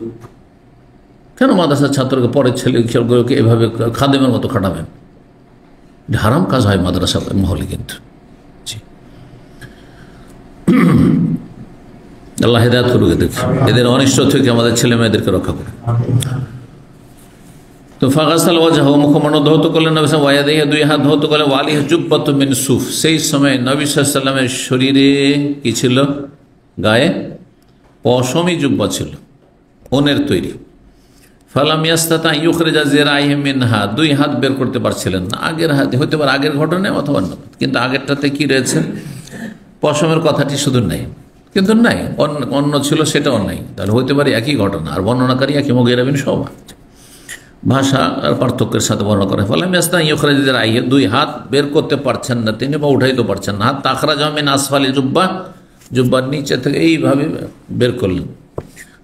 কেন মাদ্রাসার ছাত্রকে, পরের ছেলেকে এভাবে খাদেমের মতো খাটাবেন? হারাম কাজ হয় মাদ্রাসা মহলে। কিন্তু আল্লাহ হেদায়েত করুক এদেরকে, এদের অনিষ্ট থেকে আমাদের ছেলে মেয়েদেরকে রক্ষা করে। তো ফাগাসাল ওয়াজহু, মুখমণ্ডল ধৌত করলেন নবী সাল্লাল্লাহু আলাইহি ওয়া সাল্লাম, দুই হাত ধৌত করলেন, ওয়ালিহি জুব্বাতুম মিন সুফ, সেই সময় নবী সাল্লাল্লাহু আলাইহি ওয়াসাল্লামের শরীরে কি ছিল? গায়ে পশমি জুব্বা ছিল, ওনের তৈরি। ফালাম ইয়াস্তাতা ইউখরিজা যিরাইহি মিনহা, দুই হাত বের করতে পারছিলেন না। আগের হাতে হতে পারে, আগের ঘটনায় অথবা অন্য, কিন্তু আগেরটাতে কি রয়েছে? পশমের কথাটি শুধু নেই, কিন্তু নাই অন্য ছিল, সেটাও নাই। তাহলে হতে পারে একই ঘটনা, আর বর্ণনাকারী একই, মুগীরা বিন শুবা। ভাষা আর পার্থক্যের সাথে বর্ণনা করে। ফালাম ইয়াস্তাতা ইউখরিজা যিরাইহি, দুই হাত বের করতে পারছেন না তিনি, বা উঠাইতে পারছেন না। হাত আখরাজা মিন আসফালি জুব্বা, জুব্বার নিচে থেকে এইভাবে বের করলেন।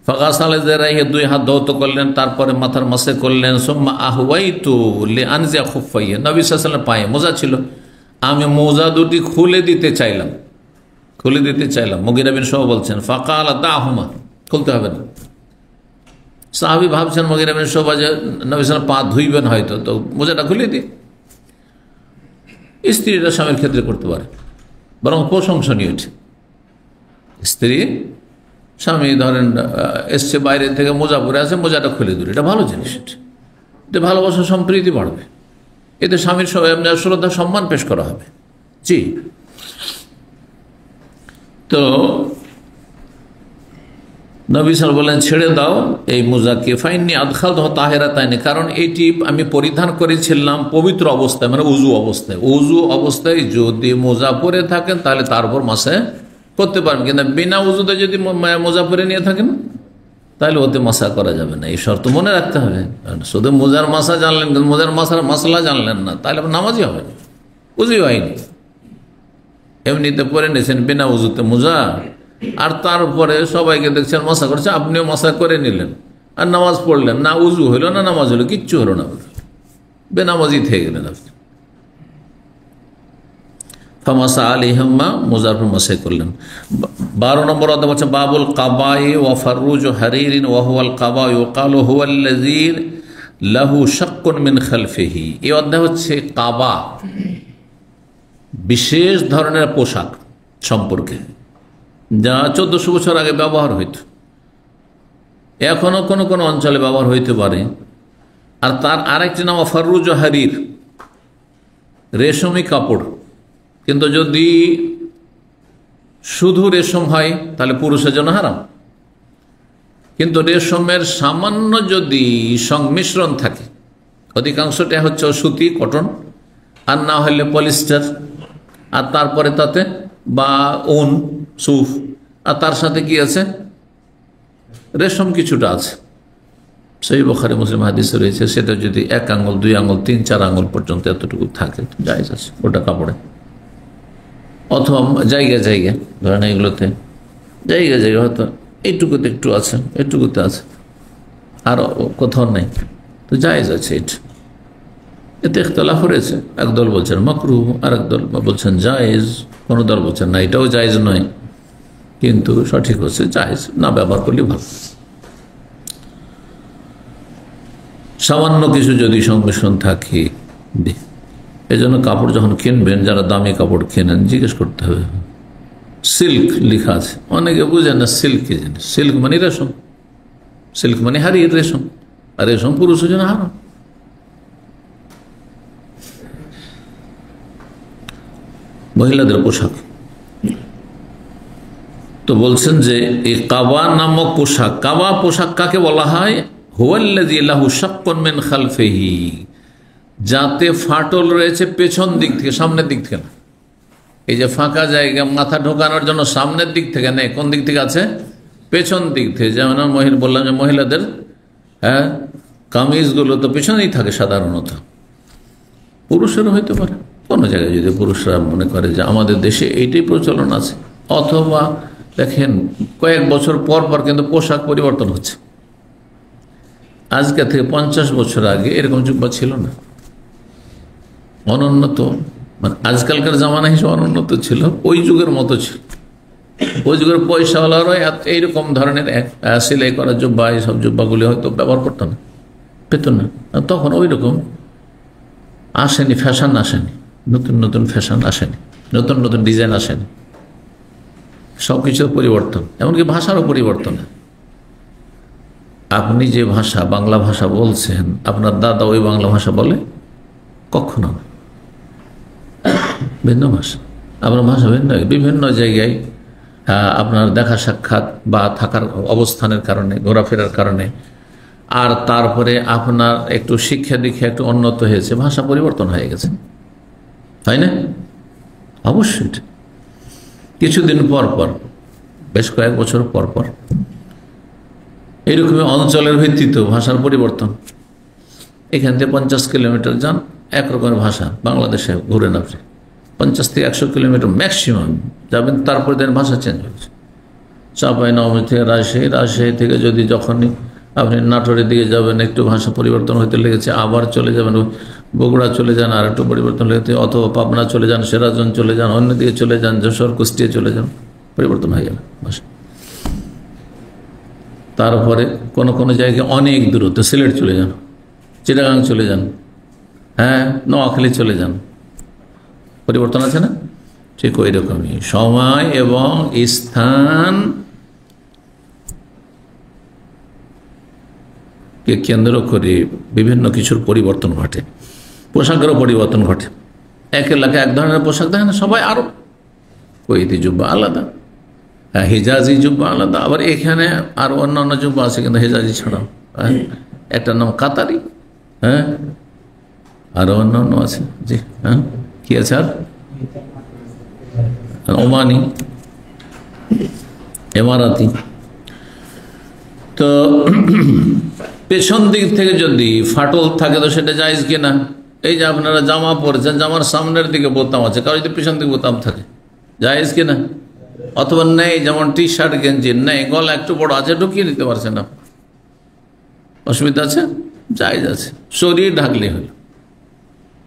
ফাগাসাল যিরাইহি, দুই হাত ধৌত করলেন, তারপরে মাথার মাসে করলেন। সুম্মা আহওয়াইতু লিআনজিয়া খুফাইহি, নবী সাল্লাল্লাহু আলাইহি ওয়াসাল্লাম পায়ে মোজা ছিল, আমি মোজা দুটি খুলে দিতে চাইলাম। মুগীরা বিন শুবা বলছেন, ফাকাল দাহুমা, খুলতে হবে না। সাহাবী ভাবছেন মুগীরা বিন শুবা যে নবী সাল্লাল্লাহু আলাইহি ওয়াসাল্লাম পা ধুইবেন হয়তো, তো মোজাটা খুলে দিই। স্ত্রীরা স্বামীর ক্ষেত্রে করতে পারে, বরং প্রশংসনীয়। স্ত্রী স্বামী ধরেন এসছে বাইরে থেকে, মোজা পরে আছে, মোজাটা খুলে দিল, এটা ভালো জিনিস। এটা ভালোবাসা, সম্প্রীতি বাড়বে, এতে স্বামীর শ্রদ্ধা সম্মান পেশ করা হবে। জি, তো নবী সাল্লাল্লাহু আলাইহি ওয়াসাল্লাম বললেন, ছেড়ে দাও এই মোজাকে। ফাইন্নী আদখালতুহা তাহিরাতাইন, কারণ এটি আমি পরিধান করেছিলাম পবিত্র অবস্থায়, মানে উযু অবস্থায়। উযু অবস্থায় যদি মোজা পরে থাকেন তাহলে তার উপর মাসে করতে পারবেন, কিন্তু বিনা উযুতে যদি মোজা পরে নিয়ে থাকেন তাহলে ওতে মাসা করা যাবে না। এই শর্ত মনে রাখতে হবে। শুধু মোজার মাসা জানলেন, কিন্তু মোজার মাসলা জানলেন না, তাহলে নামাজই হবে না, উযুই হয়নি। এমনিতে পরে নিয়েছেন বিনা উযুতে মোজা, আর তারপরে সবাইকে দেখছেন মাসা করছে, আপনিও মাসা করে নিলেন, আর নামাজ পড়লেন না, উযু হইল না, নামাজ হলো, কিচ্ছু হলো না, বেনামাজি থেকে গেলেন আপনি। ফামাসা আলাইহিমা, মোজার উপর মাসা করলেন। 12 নম্বর অধ্যায় হচ্ছে বাবুল কাবাই ওয়া ফাররুজ হারিরিন ওয়া হুয়াল কাবা ইউকালু হুয়াল্লাযী লাহু শাক্কুন মিন খালফিহি। এই অধ্যায় হচ্ছে কাবা, বিশেষ ধরনের পোশাক সম্পর্কে, যা 1400 বছর আগে ব্যবহার হইত, এখনো কোনো কোনো অঞ্চলে ব্যবহার হইতে পারে। আর তার আরেকটি নাম ফাররুজ হারির, রেশমি কাপড়। কিন্তু যদি শুধু রেশম হয় তাহলে পুরুষের জন্য হারাম, কিন্তু রেশমের সামান্য যদি সংমিশ্রণ থাকে, অধিকাংশটা হচ্ছে সুতি, কটন, আর না হলে পলিস্টার, আর তারপরে তাতে বা উন, সুফ, আর তার সাথে কি আছে? রেশম কিছুটা আছে। সহিহ বুখারী মুসলিম হাদিসে রয়েছে, সেটা যদি 1 আঙ্গুল, 2 আঙ্গুল, 3, 4 আঙ্গুল পর্যন্ত এতটুকু থাকে জায়েজ আছে ওটা কাপড়ে। অথবা জায়গায় জায়গায় ধরেন এগুলোতে জায়গায় জায়গায় হয়তো এইটুকুতে একটু আছে, এটুকুতে আছে, আর কোথাও নেই, তো জায়েজ আছে। এতে ইখতিলাফ রয়েছে, একদল বলছেন মাকরুহ, আর একদল বলছেন জায়েজ, কোন দল বলছেন না এটাও জায়েজ নয়, কিন্তু সঠিক হচ্ছে জায়েজ, না ব্যবহার করলে ভালো। সামান্য কিছু যদি সংমিশ্রণ থাকে, এজন্য কাপড় যখন কিনবেন, যারা দামি কাপড় কেনেন, জিজ্ঞেস করতে হবে। সিল্ক লেখা আছে, অনেকে বুঝেন না সিল্ক কি জিনিস। সিল্ক মানে রেশম, সিল্ক মানে হারিয়ে রেশম, আর রেশম পুরুষের জন্য হারাম। মহিলাদের পোশাক তো বলছেন যে এই কাবা নামক পোশাক, কাবা পোশাক কাকে বলা হয়? হুয়াল্লাযী লাহু শাক্কুন মিন খালফিহি, যাতে ফাটল রয়েছে পেছন দিক থেকে, সামনের দিক থেকে না। এই যে ফাঁকা জায়গা মাথা ঢোকানোর জন্য সামনের দিক থেকে নেই, কোন দিক থেকে আছে? পেছন দিক থেকে। যেমন বললাম যে মহিলাদের কামিজগুলো তো পেছনেই থাকে সাধারণত, পুরুষেরও হইতে পারে কোনো জায়গায়, যদি পুরুষরা মনে করে যে আমাদের দেশে এইটাই প্রচলন আছে। অথবা দেখেন কয়েক বছর পর পর কিন্তু পোশাক পরিবর্তন হচ্ছে। আজকে থেকে 50 বছর আগে এরকম জুব্বা ছিল না, অনুন্নত, মানে আজকালকার জামানা হিসেবে অনুন্নত ছিল, ওই যুগের মতো ছিল। ওই যুগের পয়সাওয়ালারা এইরকম ধরনের সেলাই করা জুব্বা, এইসব জুব্বাগুলি হয়তো ব্যবহার করতো না, পেত না। তখন ওই রকম আসেনি, ফ্যাশন আসেনি, নতুন নতুন ফ্যাশন আসেনি, নতুন নতুন ডিজাইন আসেনি, সব কিছুর পরিবর্তন, এমনকি ভাষারও পরিবর্তন। আপনি যে ভাষা বাংলা ভাষা বলছেন আপনার দাদা ওই বাংলা ভাষা বলে? কখনো না, ভিন্ন ভাষা। আপনার ভাষা ভিন্ন, বিভিন্ন জায়গায় আপনার দেখা সাক্ষাৎ বা থাকার অবস্থানের কারণে, ঘোরাফেরার কারণে, আর তারপরে আপনার একটু শিক্ষা দীক্ষা একটু উন্নত হয়েছে, ভাষা পরিবর্তন হয়ে গেছে, তাই না? অবশ্যই। কিছুদিন পর পর, বেশ কয়েক বছর পর পর এইরকমই অঞ্চলের ভিত্তিতেও ভাষার পরিবর্তন। এখান থেকে 50 কিলোমিটার যান, একরকমের ভাষা, বাংলাদেশে ঘুরেন আপনি 50 থেকে 100 কিলোমিটার ম্যাক্সিমাম যাবেন, তারপরে দেন ভাষা চেঞ্জ হয়েছে। চাঁপাইনবাবগঞ্জ থেকে রাজশাহী, রাজশাহী থেকে যদি যখনই আপনি নাটোরের দিকে যাবেন একটু ভাষা পরিবর্তন হতে লেগেছে, আবার চলে যাবেন বগুড়া চলে যান আর একটু পরিবর্তন লেগেছে, অথবা পাবনা চলে যান, সিরাজগঞ্জ চলে যান, অন্যদিকে চলে যান, যশোর কুষ্টিয়া চলে যান, পরিবর্তন হয়ে যাবে ভাষা। তারপরে কোন কোন জায়গায় অনেক দূরত্ব, সিলেট চলে যান, চিটাগাং চলে যান, হ্যাঁ নোয়াখালী চলে যান, পরিবর্তন আছে না? ঠিক ওই রকমই সময় এবং স্থান কে কেন্দ্র করে বিভিন্ন কিছুর পরিবর্তন ঘটে, পোশাকেরও পরিবর্তন ঘটে। এক এলাকায় এক ধরনের পোশাক দেখে না সবাই, আরো কৈদি জুব্বা আলাদা, হিজাজি জুব্বা আলাদা, আবার এখানে আরো অন্যান্য জুব্বা আছে কিন্তু হিজাজি ছাড়াও, একটার নাম কাতারি, হ্যাঁ আরো অন্যান্য আছে, জি হ্যাঁ কি আছে, আর ওমানি, এমারাতি। তো পেছন দিক থেকে যদি ফাটল থাকে তো সেটা জায়েজ কিনা? এই যে আপনারা জামা পরেছেন, জামার সামনের দিকে বোতাম আছে, কারো যদি পেছন দিকে বোতাম থাকে, জায়েজ কিনা? অথবা নেই, যেমন টি শার্ট গেঞ্জি নেই, গলা একটু বড় আছে, ঢুকিয়ে নিতে পারছেন না, অসুবিধা আছে? জায়েজ আছে, শরীর ঢাকলে হলো।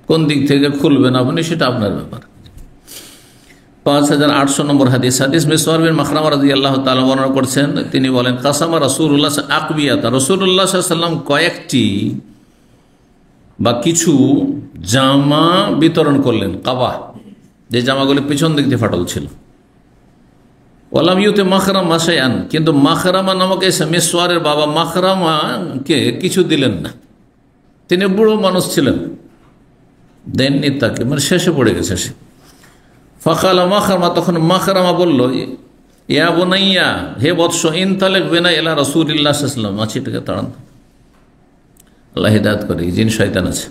কোন দিক থেকে খুলবেন আপনি সেটা আপনার ব্যাপার। 5800 নম্বর হাদিস, হাদিস মিসওয়ার বিন মাখরামা রাদিয়াল্লাহু তাআলা বর্ণনা করছেন, তিনি বলেন কাসামা রাসূলুল্লাহ আকবিয়াতা, রাসূলুল্লাহ সাল্লাল্লাহু আলাইহি ওয়াসাল্লাম কয়েকটি বা কিছু জামা বিতরণ করলেন, কাবা, যে জামাগুলি পিছন দিক দিয়ে ফাটল ছিল। ওয়ালাম ইউতে মাখরামা শাইআন, কিন্তু মাখরামা নামক এসে মিসওয়ারের বাবা মাখরামাকে কিছু দিলেন না, তিনি বুড়ো মানুষ ছিলেন, দেননি তাকে, মানে শেষে পড়ে গেছে সে। ফাকালা মাখরামা, তখন মাখরামা বলল, ইয়া বুনাইয়া, হে বৎস, ইনতালিক বিনা ইলা রাসূলিল্লাহ সাল্লাল্লাহু আলাইহি ওয়াসাল্লাম, মাছিটাকে তাড়ান, আল্লাহ হিদায়াত করে, জিন শয়তান আছে।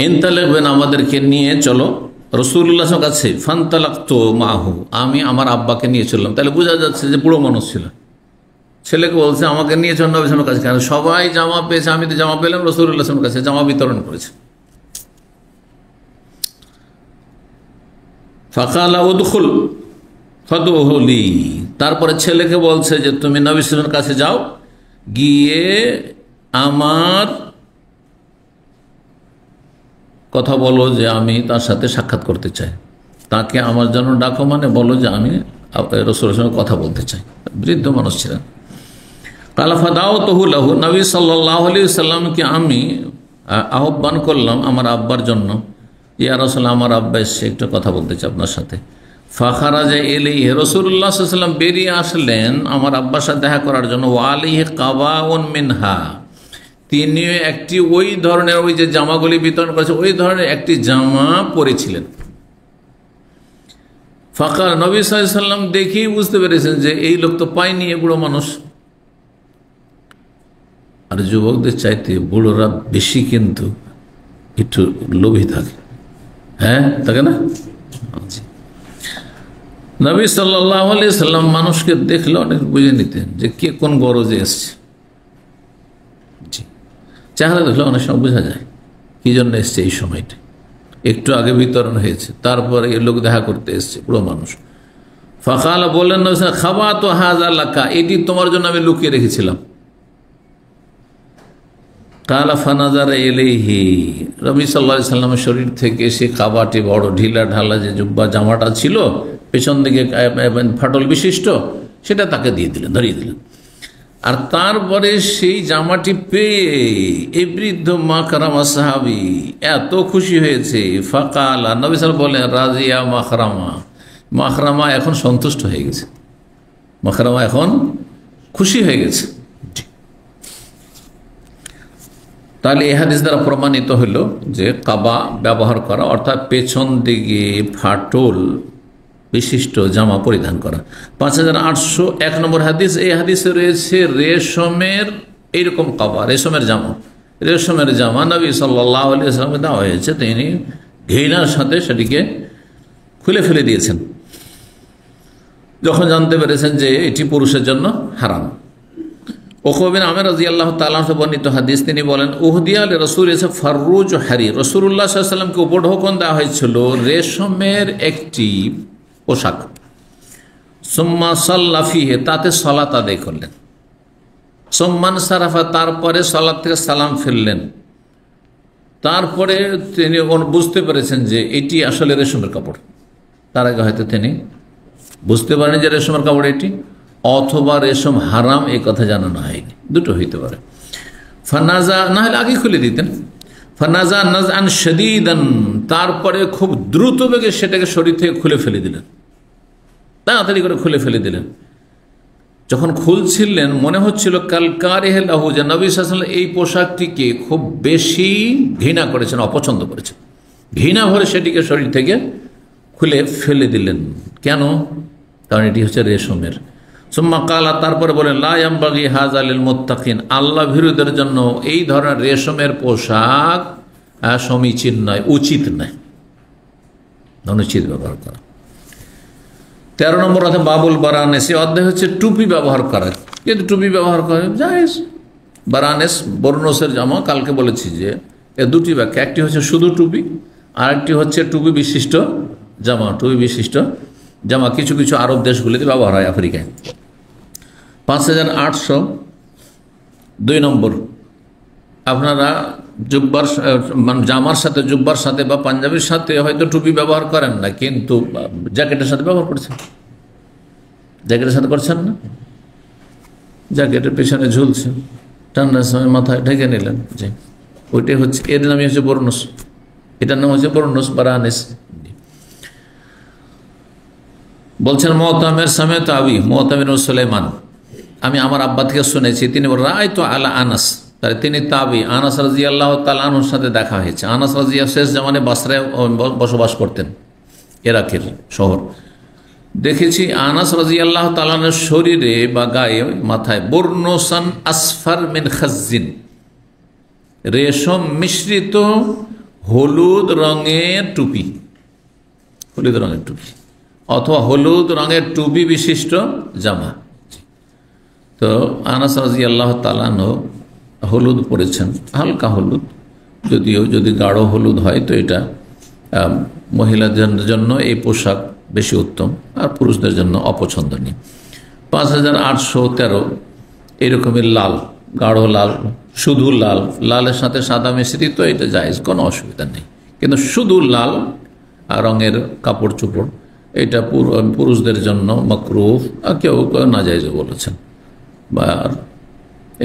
ইনতালিক বিনা, আমাদেরকে নিয়ে চলো রাসূলুল্লাহর কাছে। ফান্তালাকতু মাহু, আমি আমার আব্বাকে নিয়ে চললাম। তাহলে বোঝা যাচ্ছে যে বুড়ো মানুষ ছিল, ছেলেকে বলছে আমাকে নিয়ে চল নবী সাল্লাল্লাহু আলাইহি ওয়াসাল্লামের কাছে, কেন সবাই জামা পেয়েছে, আমি তো জামা পেলাম, রাসূলুল্লাহ সাল্লাল্লাহু আলাইহি ওয়াসাল্লামের কাছে জামা বিতরণ করেছে। ফাকালা উদখুল ফাদুলি, তারপরে ছেলেকে বলছে যে তুমি নবী সাল্লাল্লাহু আলাইহি ওয়াসাল্লামের কাছে যাও, গিয়ে আমার কথা বলো যে আমি তার সাথে সাক্ষাৎ করতে চাই, তাকে আমার জন্য ডাকো, মানে বলো যে আমি রাসূলের সঙ্গে কথা বলতে চাই। বৃদ্ধ মানুষ ছিলেন। কালাফা দাওয়াতুহু লাহু, নবী সাল্লাল্লাহু আলাইহি ওয়াসাল্লামকে আমি আহ্বান করলাম আমার আব্বার জন্য, ইয়া রাসূলুল্লাহ, আমার আব্বা এসে একটু কথা বলতে চাই আপনার সাথে। ফাখারাজা ইলাইহি, রাসূলুল্লাহ সাল্লাল্লাহু আলাইহি ওয়াসাল্লাম বেরিয়ে আসলেন আমার আব্বার সাথে দেখা করার জন্য। ওয়া আলাইহি কাবাউন মিনহা, তিনি একটি ওই ধরনের, ওই যে জামাগুলি বিতরণ করেছে ওই ধরনের একটি জামা পরেছিলেন। ফাকাল, নবী সাল্লাল্লাহু আলাইহি ওয়াসাল্লাম দেখেই বুঝতে পেরেছেন যে এই লোক তো পায়নি, বুড়ো মানুষ। আর যুবকদের চাইতে বুড়োরা বেশি কিন্তু একটু লোভী থাকে, হ্যাঁ থাকে না? নবী সাল্লাল্লাহু আলাইহি ওয়াসাল্লাম মানুষকে দেখলে অনেক বুঝে নিতেন যে কে কোন গরজে এসছে। চেহারা দেখলে অনেক সময় বোঝা যায় কি জন্য এসছে এই সময়টা, একটু আগে বিতরণ হয়েছে, তারপরে এই লোক দেখা করতে এসছে, পুরো মানুষ। ফাকালা, বললেন খাবা তো হাযা লাকা, এটি তোমার জন্য আমি লুকিয়ে রেখেছিলাম। কালা ফানাজারা ইলাইহি, নবী সাল্লাল্লাহু আলাইহি ওয়াসাল্লামের শরীর থেকে সে কাবাটি, বড় ঢিলা ঢালা যে জুব্বা জামাটা ছিল পেছন দিকে ফাটল বিশিষ্ট, সেটা তাকে দিয়ে দিলেন, ধরিয়ে দিলেন। আর তারপরে সেই জামাটি পেয়ে এই বৃদ্ধ মাখরামা সাহাবী এত খুশি হয়েছে। ফাকালা, নবী সাল্লাল্লাহু আলাইহি ওয়াসাল্লাম বলেন, রাজিয়া মাখরামা, মাখরামা এখন সন্তুষ্ট হয়ে গেছে, মাখরামা এখন খুশি হয়ে গেছে। তাহলে এই হাদিস দ্বারা প্রমাণিত হলো যে কাবা ব্যবহার করা অর্থাৎ পেছন দিকে ফাটল বিশিষ্ট জামা পরিধান করা। 5801 নম্বর হাদিস, এই হাদিসে রয়েছে রেশমের এইরকম কাবা, রেশমের জামা নবী সাল্লাল্লাহু আলাইহি ওয়াসাল্লামকে দেওয়া হয়েছে, তিনি ঘৃণার সাথে সেটিকে খুলে ফেলে দিয়েছেন যখন জানতে পেরেছেন যে এটি পুরুষের জন্য হারাম। উকবা বিন আমির রাদিয়াল্লাহু তাআলা আনহু বর্ণিত হাদিস, তিনি বলেন উহদিয়া লিরাসূল ফাররুজ হারির, রাসূলুল্লাহ সাল্লাল্লাহু আলাইহি ওয়াসাল্লামকে উপঢৌকন দেওয়া হয়েছিল রেশমের একটি পোশাক। সুম্মা সাল্লা ফিহি, তাতে সালাত আদায় করলেন। সুম্মান সারাফা, তারপরে সালাত থেকে সালাম ফিরলেন। তারপরে তিনি বুঝতে পেরেছেন যে এটি আসলে রেশমের কাপড়। তার আগে হয়তো তিনি বুঝতে পারেন যে রেশমের কাপড় এটি, অথবা রেশম হারাম এই কথা জানানো হয়নি, দুটো হইতে পারে। ফানাজা, না হলে আগে খুলে দিতেন। ফানাজা নাজআন শাদীদান, তারপরে খুব দ্রুত বেগে সেটাকে শরীর থেকে খুলে ফেলে দিলেন, তাড়াতাড়ি করে খুলে ফেলে দিলেন। যখন খুলছিলেন মনে হচ্ছিল কালকারিহি লাহু, যে নবী সাল্লাল্লাহু আলাইহি ওয়াসাল্লাম এই পোশাকটিকে খুব বেশি ঘৃণা করেছেন, অপছন্দ করেছেন। ঘৃণা ভরে সেটিকে শরীর থেকে খুলে ফেলে দিলেন। কেন? কারণ এটি হচ্ছে রেশমের। সুম্মা কালা, তারপরে বলেন লা ইয়ামবাগি হাযা লিল মুত্তাকিন, আল্লাহ ভীরুদের জন্য এই ধরনের রেশমের পোশাক সমীচীন নয়, উচিত নয়, অনুচিত ব্যবহার করা। 13 নম্বর অধ্যায় বাবুল বারানেস, অধ্যায় হচ্ছে টুপি ব্যবহার করা। কিন্তু টুপি ব্যবহার করে জায়েজ। বারানেস বর্ণসের জামা, কালকে বলেছি যে এর দুটি ব্যাখ্যা, একটি হচ্ছে শুধু টুপি, আর একটি হচ্ছে টুপি বিশিষ্ট জামা। টুপি বিশিষ্ট জামা কিছু কিছু আরব দেশগুলিতে ব্যবহার হয়, আফ্রিকায়। 5802 নম্বর, আপনারা জুব্বার জামার সাথে, জুব্বার সাথে বা পাঞ্জাবির সাথে হয়তো টুপি ব্যবহার করেন না, কিন্তু জ্যাকেটের সাথে ব্যবহার করছেন। জ্যাকেটের সাথে করছেন না, জ্যাকেটের পেছনে ঝুলছে, ঠান্ডার সময় মাথায় ঢেকে নিলেন, যে ওইটাই হচ্ছে, এর নামই হচ্ছে বর্ণস। এটার নাম হচ্ছে বর্ণস বারানেস। বলছেন মুতামির সামেত আবি, মুতামির সুলাইমান, আমি আমার আব্বা থেকে শুনেছি, তিনি রাআইতু আলা আনাস, তাই তিনি তাবি, আনাস রাদিয়াল্লাহু তাআলা আনহুর সাথে দেখা হয়েছে। আনাস রাদিয়াল্লাহু শেষ জামানে বাসরায় বসবাস করতেন, ইরাকের শহর। দেখেছি আনাস রাদিয়াল্লাহু তাআলা আনহুর শরীরে বা গায়ে, মাথায় বর্ণসান আসফার মিন খাজ্জিন, রেশম মিশ্রিত হলুদ রঙের টুপি, হলুদ রঙের টুপি অথবা হলুদ রঙের টুপি বিশিষ্ট জামা। তো আনাস রাদিয়াল্লাহু তাআলা আনহু হলুদ পরেছেন, হালকা হলুদ, যদিও যদি গাঢ় হলুদ হয় তো এটা মহিলাদের জন্য এই পোশাক বেশি উত্তম, আর পুরুষদের জন্য অপছন্দনীয়। 5813 এরকমের লাল, গাঢ় লাল, শুধু লাল, লালের সাথে সাদা মিশ্রিত, এটা জায়েজ, কোনো অসুবিধা নেই। কিন্তু শুধু লাল রঙের কাপড় চোপড় এটা পুরুষদের জন্য মাকরুহ, আর কেউ নাজায়েজও বলেছেন। বা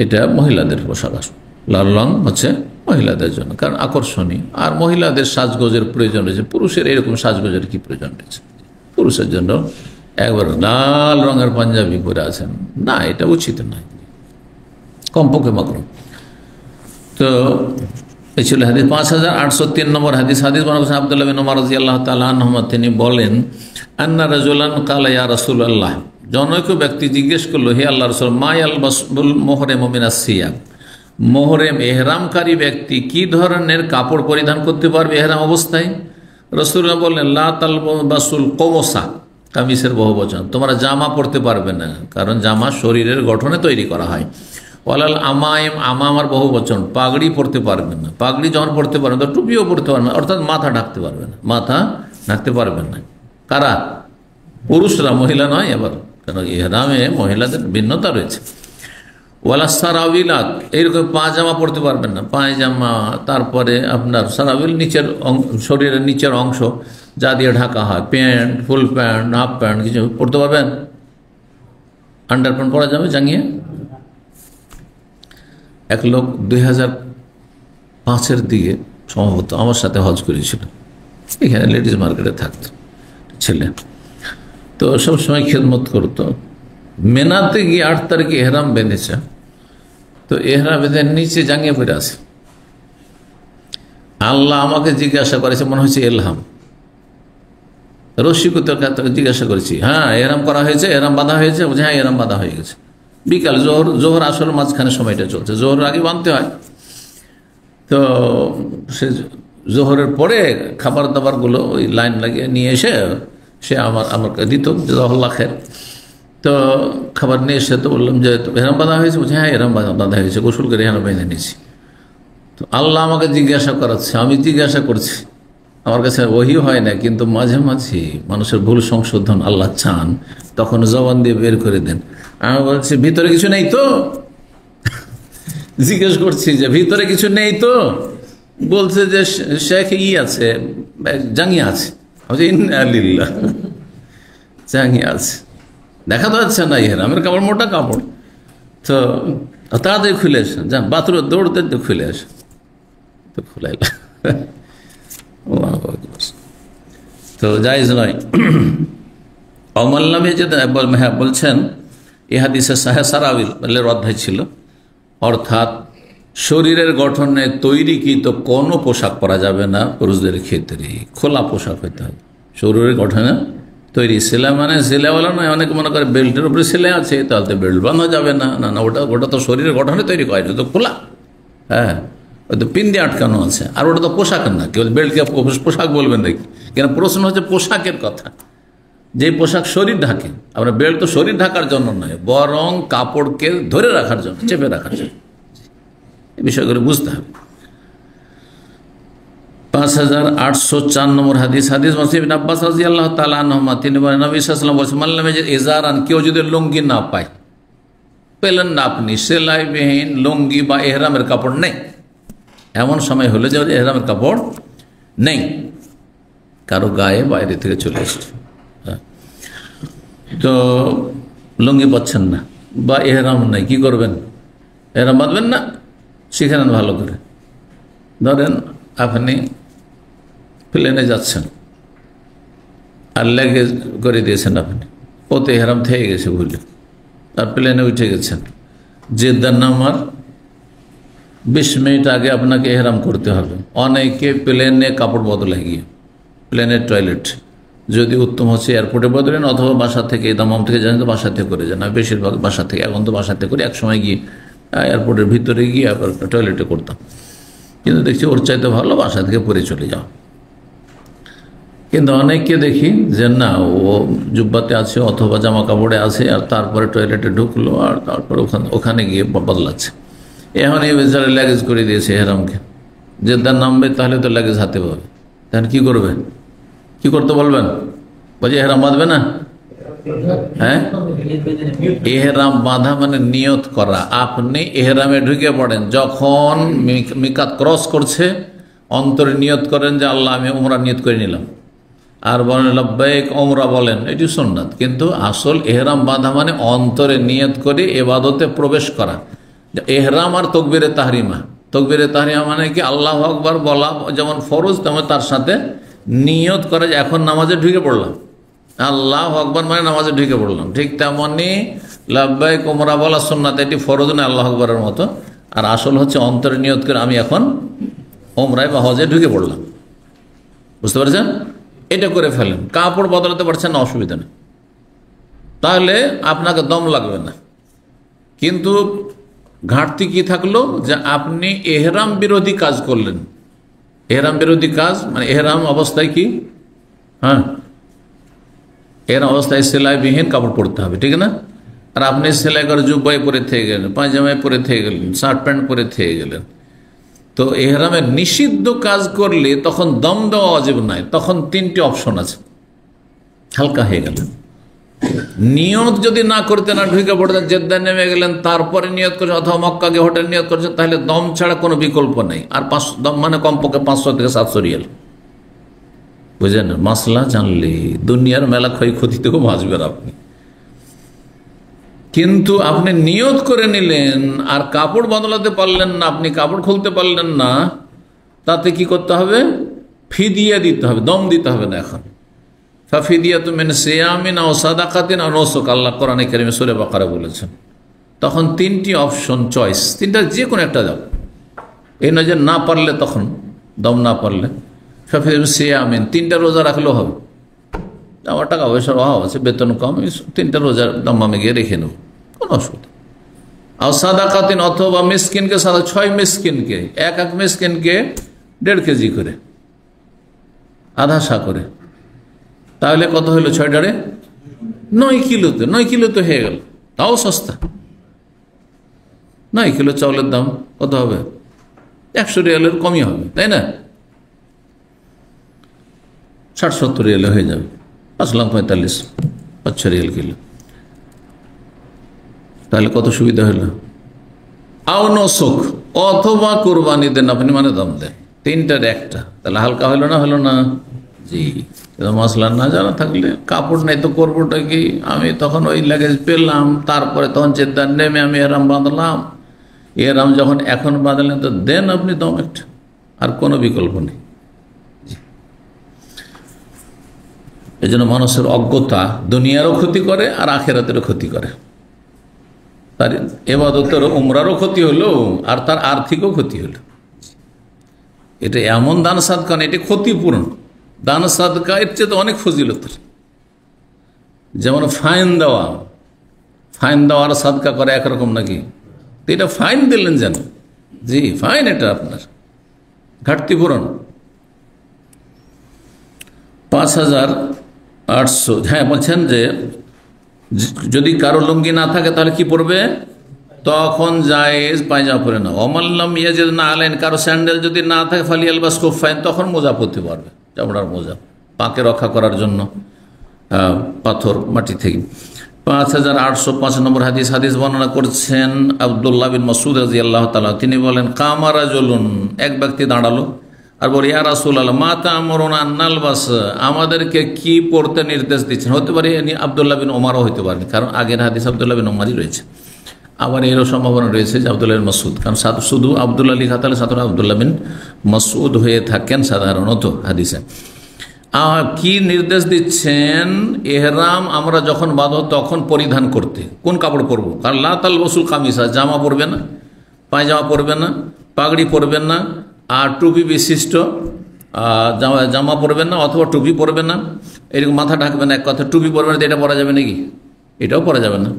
এটা মহিলাদের পোশাক, লাল রং হচ্ছে মহিলাদের জন্য, কারণ আকর্ষণীয়। আর মহিলাদের সাজগোজের প্রয়োজন রয়েছে, পুরুষের এরকম সাজগোজের কি প্রয়োজন রয়েছে? পুরুষের জন্য একবার লাল রঙের পাঞ্জাবি পরে আছেন, না, এটা উচিত নয়, কমপক্ষে মাকরুহ। তো এই ছিল হাদিস। 5803 নম্বর হাদিস, হাদিস বর্ণনা আব্দুল্লাহ বিন উমর রাদিয়াল্লাহু তাআলা আনহুমা, তিনি বলেন আন্না রাজুলান কালা ইয়া রাসূলুল্লাহ, জনৈক ব্যক্তি জিজ্ঞেস করলো, হে আল্লাহর রাসূল, মা ইয়ালবাসুল মুহরিমু মিনাস সিয়াব, মুহরিম এহরামকারী ব্যক্তি কি ধরনের কাপড় পরিধান করতে পারবে এহরাম অবস্থায়? রাসূলুল্লাহ বললেন লা তালবাসুল কমসা, কামিজের বহুবচন, তোমরা জামা পরতে পারবে না, কারণ জামা শরীরের গঠনে তৈরি করা হয়। ওয়ালাল আমাইম, আমামার বহুবচন, পাগড়ি পরতে পারবেন না, পাগড়ি যখন পরতে পারবেন তো টুপিও পরতে পারবেন না, অর্থাৎ মাথা ঢাকতে পারবেন না, মাথা ঢাকতে পারবেন না। কারা? পুরুষরা, মহিলা নয়। এবার কারণ ইহরামে মহিলাদের ভিন্নতা রয়েছে। ওয়ালা সারাবিলাত, এইরকম পায়জামা পরতে পারবেন না, পায়জামা, তারপরে আপনার সারাবিল নিচের শরীরের নিচের অংশ যা দিয়ে ঢাকা হয়, pant, full pant, half pant কিছু পরতে পারবেন? আন্ডার প্যান্ট পরা যাবে জাঙ্গিয়ে? এক লোক 2005-এর দিকে সম্ভবত আমার সাথে হজ করেছিল, এখানে লেডিস মার্কেটে থাকতো ছেলে, তো সবসময় খেদমত করতো, মেনাতে গিয়ে 8 তারিখে এহরাম বেঁধেছে, তো এহরাম বেঁধে নিচে জাঙ্গিয়ে পড়ে আছে। আল্লাহ আমাকে জিজ্ঞাসা করেছে, মনে হচ্ছে এলহাম, রসিকতার কাছে জিজ্ঞাসা করেছি, হ্যাঁ এহরাম করা হয়েছে, এহরাম বাঁধা হয়েছে? বলছে হ্যাঁ এহরাম বাঁধা হয়ে গেছে। বিকাল জোহর আসর মাঝখানে সময়টা চলছে, জোহর আগে বাঁধতে হয়। তো সে জোহরের পরে খাবার দাবারগুলো ওই লাইন লাগিয়ে নিয়ে এসে সে আমাকে দিত, জাযাকাল্লাহ খায়ের। তো খাবার নিয়ে এসে তো বললাম যে এহরাম বাঁধা হয়েছে? বলছে হ্যাঁ এহরাম বাঁধা হয়েছে, গোসল করে এহরাম বেঁধে নিয়েছি। তো আল্লাহ আমাকে জিজ্ঞাসা করাচ্ছে, আমি জিজ্ঞাসা করছি, আমার কাছে ওহি হয় না, কিন্তু মাঝে মাঝে মানুষের ভুল সংশোধন আল্লাহ চান, তখন জবান দিয়ে বের করে দেন। আমি বলছি ভিতরে কিছু নেই তো, জিজ্ঞেস করছি যে ভিতরে কিছু নেই তো? বলছে যে শেখ আছে, জাঙ্গিয়া আছে। ইন্নালিল্লাহ, জাঙ্গিয়া আছে, দেখা তো যাচ্ছে না, ইহরামের কাপড় মোটা কাপড়। তো তাড়াতাড়ি খুলে আসে, যান বাথরুমে দৌড়তে খুলে আসে। তো খুলাইল, তো জায়েজ নয়। অমল্লামে যে হ্যাঁ বলছেন, এ হাদিসে সারাবিলের অধ্যায় ছিল, অর্থাৎ শরীরের গঠনে তৈরিকৃত কোনো পোশাক পরা যাবে না পুরুষদের ক্ষেত্রে, খোলা পোশাক হইতে হবে। শরীরের গঠনে তৈরি, সেলাই মানে সেলাইওয়ালা নয়। অনেকে মনে করে বেল্টের উপরে সেলাই আছে, তাহলে তো বেল্ট বাঁধা যাবে না। না না, ওটা তো শরীরের গঠনে তৈরি করে, ওটা তো খোলা, হ্যাঁ ওই তো পিন দিয়ে আটকানো আছে। আর ওটা তো পোশাকের না, কেবল বেল্টকে পোশাক বলবেন নাকি? কেন প্রশ্ন হচ্ছে পোশাকের কথা, যে পোশাক শরীর ঢাকে। আমরা বেল্ট তো শরীর ঢাকার জন্য নয়, বরং কাপড়কে ধরে রাখার জন্য, চেপে রাখার জন্য। এই বিষয়গুলো বুঝতে হবে। 5804 নম্বর হাদিস, হাদিস মুসলিম ইবনে আব্বাস রাদিয়াল্লাহু তাআলা আনহুমা, তিনি বলেন নবী সাল্লাল্লাহু আলাইহি ওয়াসাল্লাম বলেছেন, মান লাম ইয়াজিদ ইজারান, কেউ যদি লুঙ্গি না পায়, পেলেন না আপনি সেলাইবিহীন লুঙ্গি বা এহরামের কাপড় নেই, এমন সময় হলে যে এহরামের কাপড় নেই, কারো গায়ে বাইরে থেকে চলে এসছে, তো লুঙ্গি পাচ্ছেন না বা এহরাম নেই, কি করবেন? এহরাম বাঁধবেন না? শিখে নেন ভালো করে। ধরেন আপনি প্লেনে যাচ্ছেন আর লেগেজ করে দিয়েছেন আপনি, ওতে এহরাম থেকে গেছে বুঝলে, আর প্লেনে উঠে গেছেন। জেদ্দার নামার 20 মিনিট আগে আপনাকে এহরাম করতে হবে। অনেকে প্লেনে কাপড় বদলে গিয়ে, প্লেনের টয়লেট যদি উত্তম হচ্ছে এয়ারপোর্টে বদলেন, অথবা বাসা থেকে, দামাম থেকে জানেন তো বাসা থেকে করে যান, বেশিরভাগ বাসা থেকে, এখন তো বাসা থেকে করে, এক সময় গিয়ে এয়ারপোর্টের ভিতরে গিয়ে আবার টয়লেটে করতাম, কিন্তু দেখছি ওর চাইতে ভালো বাসা থেকে পরে চলে যাও। কিন্তু অনেককে দেখি যে না, ও জুব্বাতে আছে অথবা জামা কাপড়ে আছে, আর তারপরে টয়লেটে ঢুকলো, আর তারপরে ওখানে গিয়ে বদলাচ্ছে। এখন এই বেচারে ল্যাগেজ করে দিয়েছে এহরামকে, যে তার নামবে তাহলে তো ল্যাগেজ হাতে পাবে, তাহলে কি করবে? কি করতে বলবেন? বলছে এহরাম বাঁধবে না। হ্যাঁ, এহরাম বাঁধা মানে নিয়ত করা। আপনি এহরামে ঢুকে পড়েন, যখন মিকাত ক্রস করছে অন্তরে নিয়ত করেন যে আল্লাহ আমি উমরা নিয়ত করে নিলাম, আর বলেন লব্বাইক উমরা বলেন, এটি সুন্নাত। কিন্তু আসল এহরাম বাঁধা মানে অন্তরে নিয়ত করে এবাদতে প্রবেশ করা। এহরাম আর তকবীরে তাহরিমা, তকবীরে তাহরিমা মানে কি আল্লাহু আকবার বলা যেমন ফরজ, তেমন তার সাথে নিয়ত করে যে এখন নামাজে ঢুকে পড়লাম, আল্লাহু আকবার মানে নামাজে ঢুকে পড়লাম। ঠিক তেমনি লব্বাইক উমরা বলা সুন্নাত, এটি ফরজ না আল্লাহু আকবারের মতো। আর আসল হচ্ছে অন্তরে নিয়ত করে আমি এখন উমরায় বা হজে ঢুকে পড়লাম। বুঝতে পারছেন? এটা করে ফেলেন, কাপড় বদলাতে পারছেন না, অসুবিধা নেই, তাহলে আপনাকে দম লাগবে না। কিন্তু ঘাটতি কি থাকলো যে আপনি এহরাম বিরোধী কাজ করলেন। এহরাম বিরোধী কাজ মানে এহরাম অবস্থায় কি, হ্যাঁ এহরাম অবস্থায় সেলাইবিহীন কাপড় পরতে হবে, ঠিক না? আর আপনি সেলাই করে জুব্বাই পরে থেকে গেলেন, পায়জামায় পরে থেকে গেলেন, শার্ট প্যান্ট পরে থেকে গেলেন, তো এহরামের নিষিদ্ধ কাজ করলে তখন দম দেওয়া ওয়াজিব নাই। তখন 3টি অপশন আছে, হালকা হয়ে গেলেন। নিয়ত যদি না করতে, না ঢুকে পড়তেন, জেদ্দায় নেমে গেলেন, তারপরে নিয়ত করছেন, অথবা মক্কা গিয়ে হোটেল নিয়ত করছেন, তাহলে দম ছাড়া কোনো বিকল্প নেই। আর দম মানে কমপক্ষে 500 থেকে 700 রিয়াল। বুঝলেন? মাসলা জানলে দুনিয়ার মেলা ক্ষয়ক্ষতি থেকেও বাঁচবেন আপনি। কিন্তু আপনি নিয়ত করে নিলেন আর কাপড় বদলাতে পারলেন না, আপনি কাপড় খুলতে পারলেন না, তাতে কি করতে হবে? ফিদিয়া দিতে হবে, দম দিতে হবে না। এখন ফাফিদিয়াতুম মিন সিয়ামিন আও সাদাকাতিন আও নুসুক, আল্লাহ কোরআনে কারিমে সূরা বাকারা বলেছেন। তখন তিনটি অপশন চয়েস, তিনটা যে কোনো একটা দাও। এই নয় যে না পারলে, তখন দম না পারলে ফাফিদিয়াতুম সিয়ামিন, তিনটা রোজা রাখলেও হবে। আমার টাকা পয়সার অভাব আছে, বেতন কম, তিনটা রোজার দম্মামে গিয়ে রেখে নেব, কোনো অসুবিধা। আর সাদাকাতিন, অথবা মিসকিনকে সাদা, 6 মিসকিনকে, এক মিসকিনকে 1.5 কেজি করে, আধা সা করে, তাহলে কত হইল? 6 ডাড়ে 9 কিলোতে, 9 কিলোতে হয়ে গেল, তাও সস্তা। 9 কিলো চাউলের দাম কত হবে? 100 রিয়ালের কমই হবে, তাই না? 60-70 রিয়ালে হয়ে যাবে, 5,45,5 রিয়াল কিলো। তাহলে কত সুবিধা হলো। আও নসুক, অথবা কোরবানি দেন আপনি, মানে দাম দেন, তিনটার একটা, তাহলে হালকা হলো না? হলো না? জি। মশলা না জানা থাকলে, কাপড় নেই তো করবোটা কি, আমি তখন ওই লাগেজ পেলাম, তারপরে তখন চেদ্দার নেমে আমি এরাম বাঁধলাম, এরাম যখন এখন বাঁধলেন তো দেন আপনি দম একটা, আর কোনো বিকল্প নেই। এই জন্য মানুষের অজ্ঞতা দুনিয়ারও ক্ষতি করে আর আখেরাতেরও ক্ষতি করে, তার এবাদতের উমরারও ক্ষতি হলো আর তার আর্থিকও ক্ষতি হলো। এটা এমন দান সাদকা, এটা ক্ষতিপূরণ দান সাদকা, এর চেয়ে তো অনেক ফজিলতের। যেমন ফাইন দেওয়ার সাদকা করে একরকম নাকি? তো এটা ফাইন দিলেন যেন, জি ফাইন, এটা আপনার ঘাটতি পূরণ। 5,800, হ্যাঁ বলছেন যে যদি কারো লুঙ্গি না থাকে তাহলে কি পরবে? তখন জায়েজ পায়জামা পরে না। অমাল্লাম ইয়াজিদ না আলেন, কারো স্যান্ডেল যদি না থাকে ফালিয়াল বাস খুফাইন, তখন মোজা পরতে পারবে, চামড়ার মোজা, পাকে রক্ষা করার জন্য পাথর মাটি থেকে। 5,805 নম্বর হাদিস বর্ণনা করছেন আব্দুল্লাহ বিন মাসউদ রাদিয়াল্লাহু তাআলা। তিনি বলেন, কামা রাজুলুন, এক ব্যক্তি দাঁড়ালো আর বলে, ইয়া রাসূলুল্লাহ মা তা'মুরুনা আন নালবাস, আমাদেরকে কি পড়তে নির্দেশ দিচ্ছেন? হতে পারে আব্দুল্লাহ বিন ওমরও হতে পারে, কারণ আগের হাদিস আব্দুল্লাহ বিন ওমরই রয়েছে। আবার এরও সম্ভাবনা রয়েছে যে আব্দুল্লাহ বিন মাসউদ, কারণ শুধু আব্দুল্লাহ লিখা তাহলে সাধারণ আব্দুল্লাহ বিন মাসউদ হয়ে থাকেন সাধারণত হাদিসে। কি নির্দেশ দিচ্ছেন? এহরাম আমরা যখন বাঁধো তখন পরিধান করতে। কোন কাপড় পরবো? কারণ লা তালবাসুল কামিসা, জামা পরবে না, পায়জামা পরবে না, পাগড়ি পরবেন না, আর টুপি বিশিষ্ট জামা পরবেন না, অথবা টুপি পরবেন না, এরকম মাথা ঢাকবেন, এক কথা টুপি পরবেন না, এটা পরা যাবে নাকি? এটাও পরা যাবে না।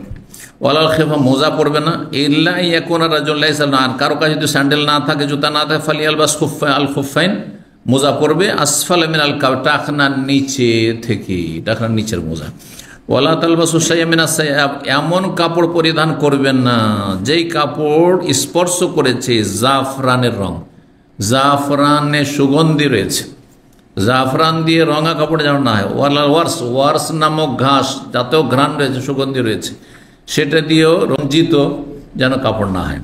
ওয়ালাল খেফা, মোজা পরবে না। ইল্লা ইয়াকুনা রাজুলুন লাইসা লাহু, কারো কাছে যদি স্যান্ডেল না থাকে, জুতা না থাকে, ফালিয়ালবাস আল খুফাইন, মোজা পরবে, আসফাল মিনাল কাব, টাকনার নিচে থেকে, টাকনার নিচের মোজা। ওয়ালা তালবাসু শাইআম মিনাস সায়াব, এমন কাপড় পরিধান করবেন না যেই কাপড় স্পর্শ করেছে জাফরানের রং, জাফরানে সুগন্ধি রয়েছে, জাফরান দিয়ে রঙা কাপড় যেন না হয়। ওয়ার্স নামক ঘাস, যাতেও ঘ্রাণ রয়েছে, সুগন্ধি রয়েছে, সেটা দিয়েও রঞ্জিত যেন কাপড় না হয়।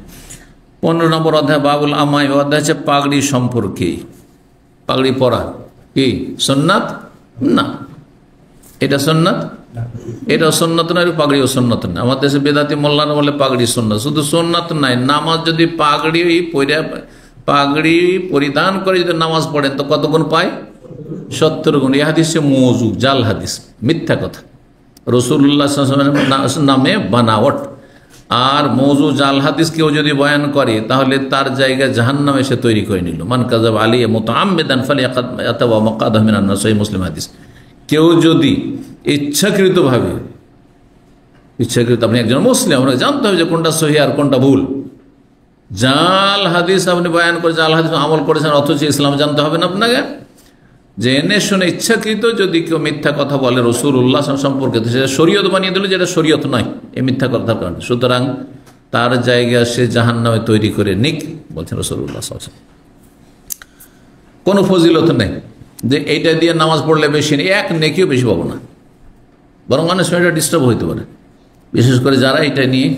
15 নম্বর অধ্যায় বাবুল আমাই, অধ্যায় হচ্ছে পাগড়ি সম্পর্কে। পাগড়ি পরা কি সুন্নাত? না, এটা সুন্নাত, এটা সুন্নাত নয়, পাগড়িও সুন্নাত না। আমার দেশে বেদাতি মোল্লারা বলে পাগড়ি সুন্নাত, শুধু সুন্নাত নাই, নামাজ যদি পাগড়ি পরিধান করে যদি নামাজ পড়েন তো কত গুণ পায়? 70 গুণ। এই হাদিস মওযু, জাল হাদিস, মিথ্যা কথা, রাসূলুল্লাহ সাল্লাল্লাহু আলাইহি ওয়াসাল্লাম নামে বানাওয়াট। আর মওযু জাল হাদিস কেউ যদি বয়ান করে তাহলে তার জায়গায় জাহান্নাম এসে তৈরি করে নিল। মান কাযাবা আলাইহি মুতাআম্মিদান ফালিয়াতাওয়া মাকআদাহু মিনান নার, সহিহ মুসলিম হাদিস। কেউ যদি ইচ্ছাকৃতভাবে, আপনি একজন মুসলিম, আপনাকে জানতে হবে যে কোনটা সহিহ আর কোনটা ভুল। জাল হাদিস আপনি বয়ান করে জাল হাদিস আমল করেছেন, অথচ ইসলাম জানতে হবে না আপনাকে। জেনে শুনে ইচ্ছাকৃত যদি কেউ মিথ্যা কথা বলে রাসূলুল্লাহ সম্পর্কে, সেটা শরীয়ত বানিয়ে দিল, যেটা শরীয়ত নয়, এই মিথ্যা কথার কারণে, সুতরাং তার জায়গায় সে জাহান্নামে তৈরি করে নিক, বলছেন রাসূলুল্লাহ সাল্লাল্লাহু আলাইহি ওয়াসাল্লাম। কোনো ফজিলত নেই যে এইটা দিয়ে নামাজ পড়লে বেশি নেই, এক নেকিও বেশি পাবো না, বরং অনেক সময় এটা ডিস্টার্ব হইতে পারে, বিশেষ করে যারা এটা নিয়ে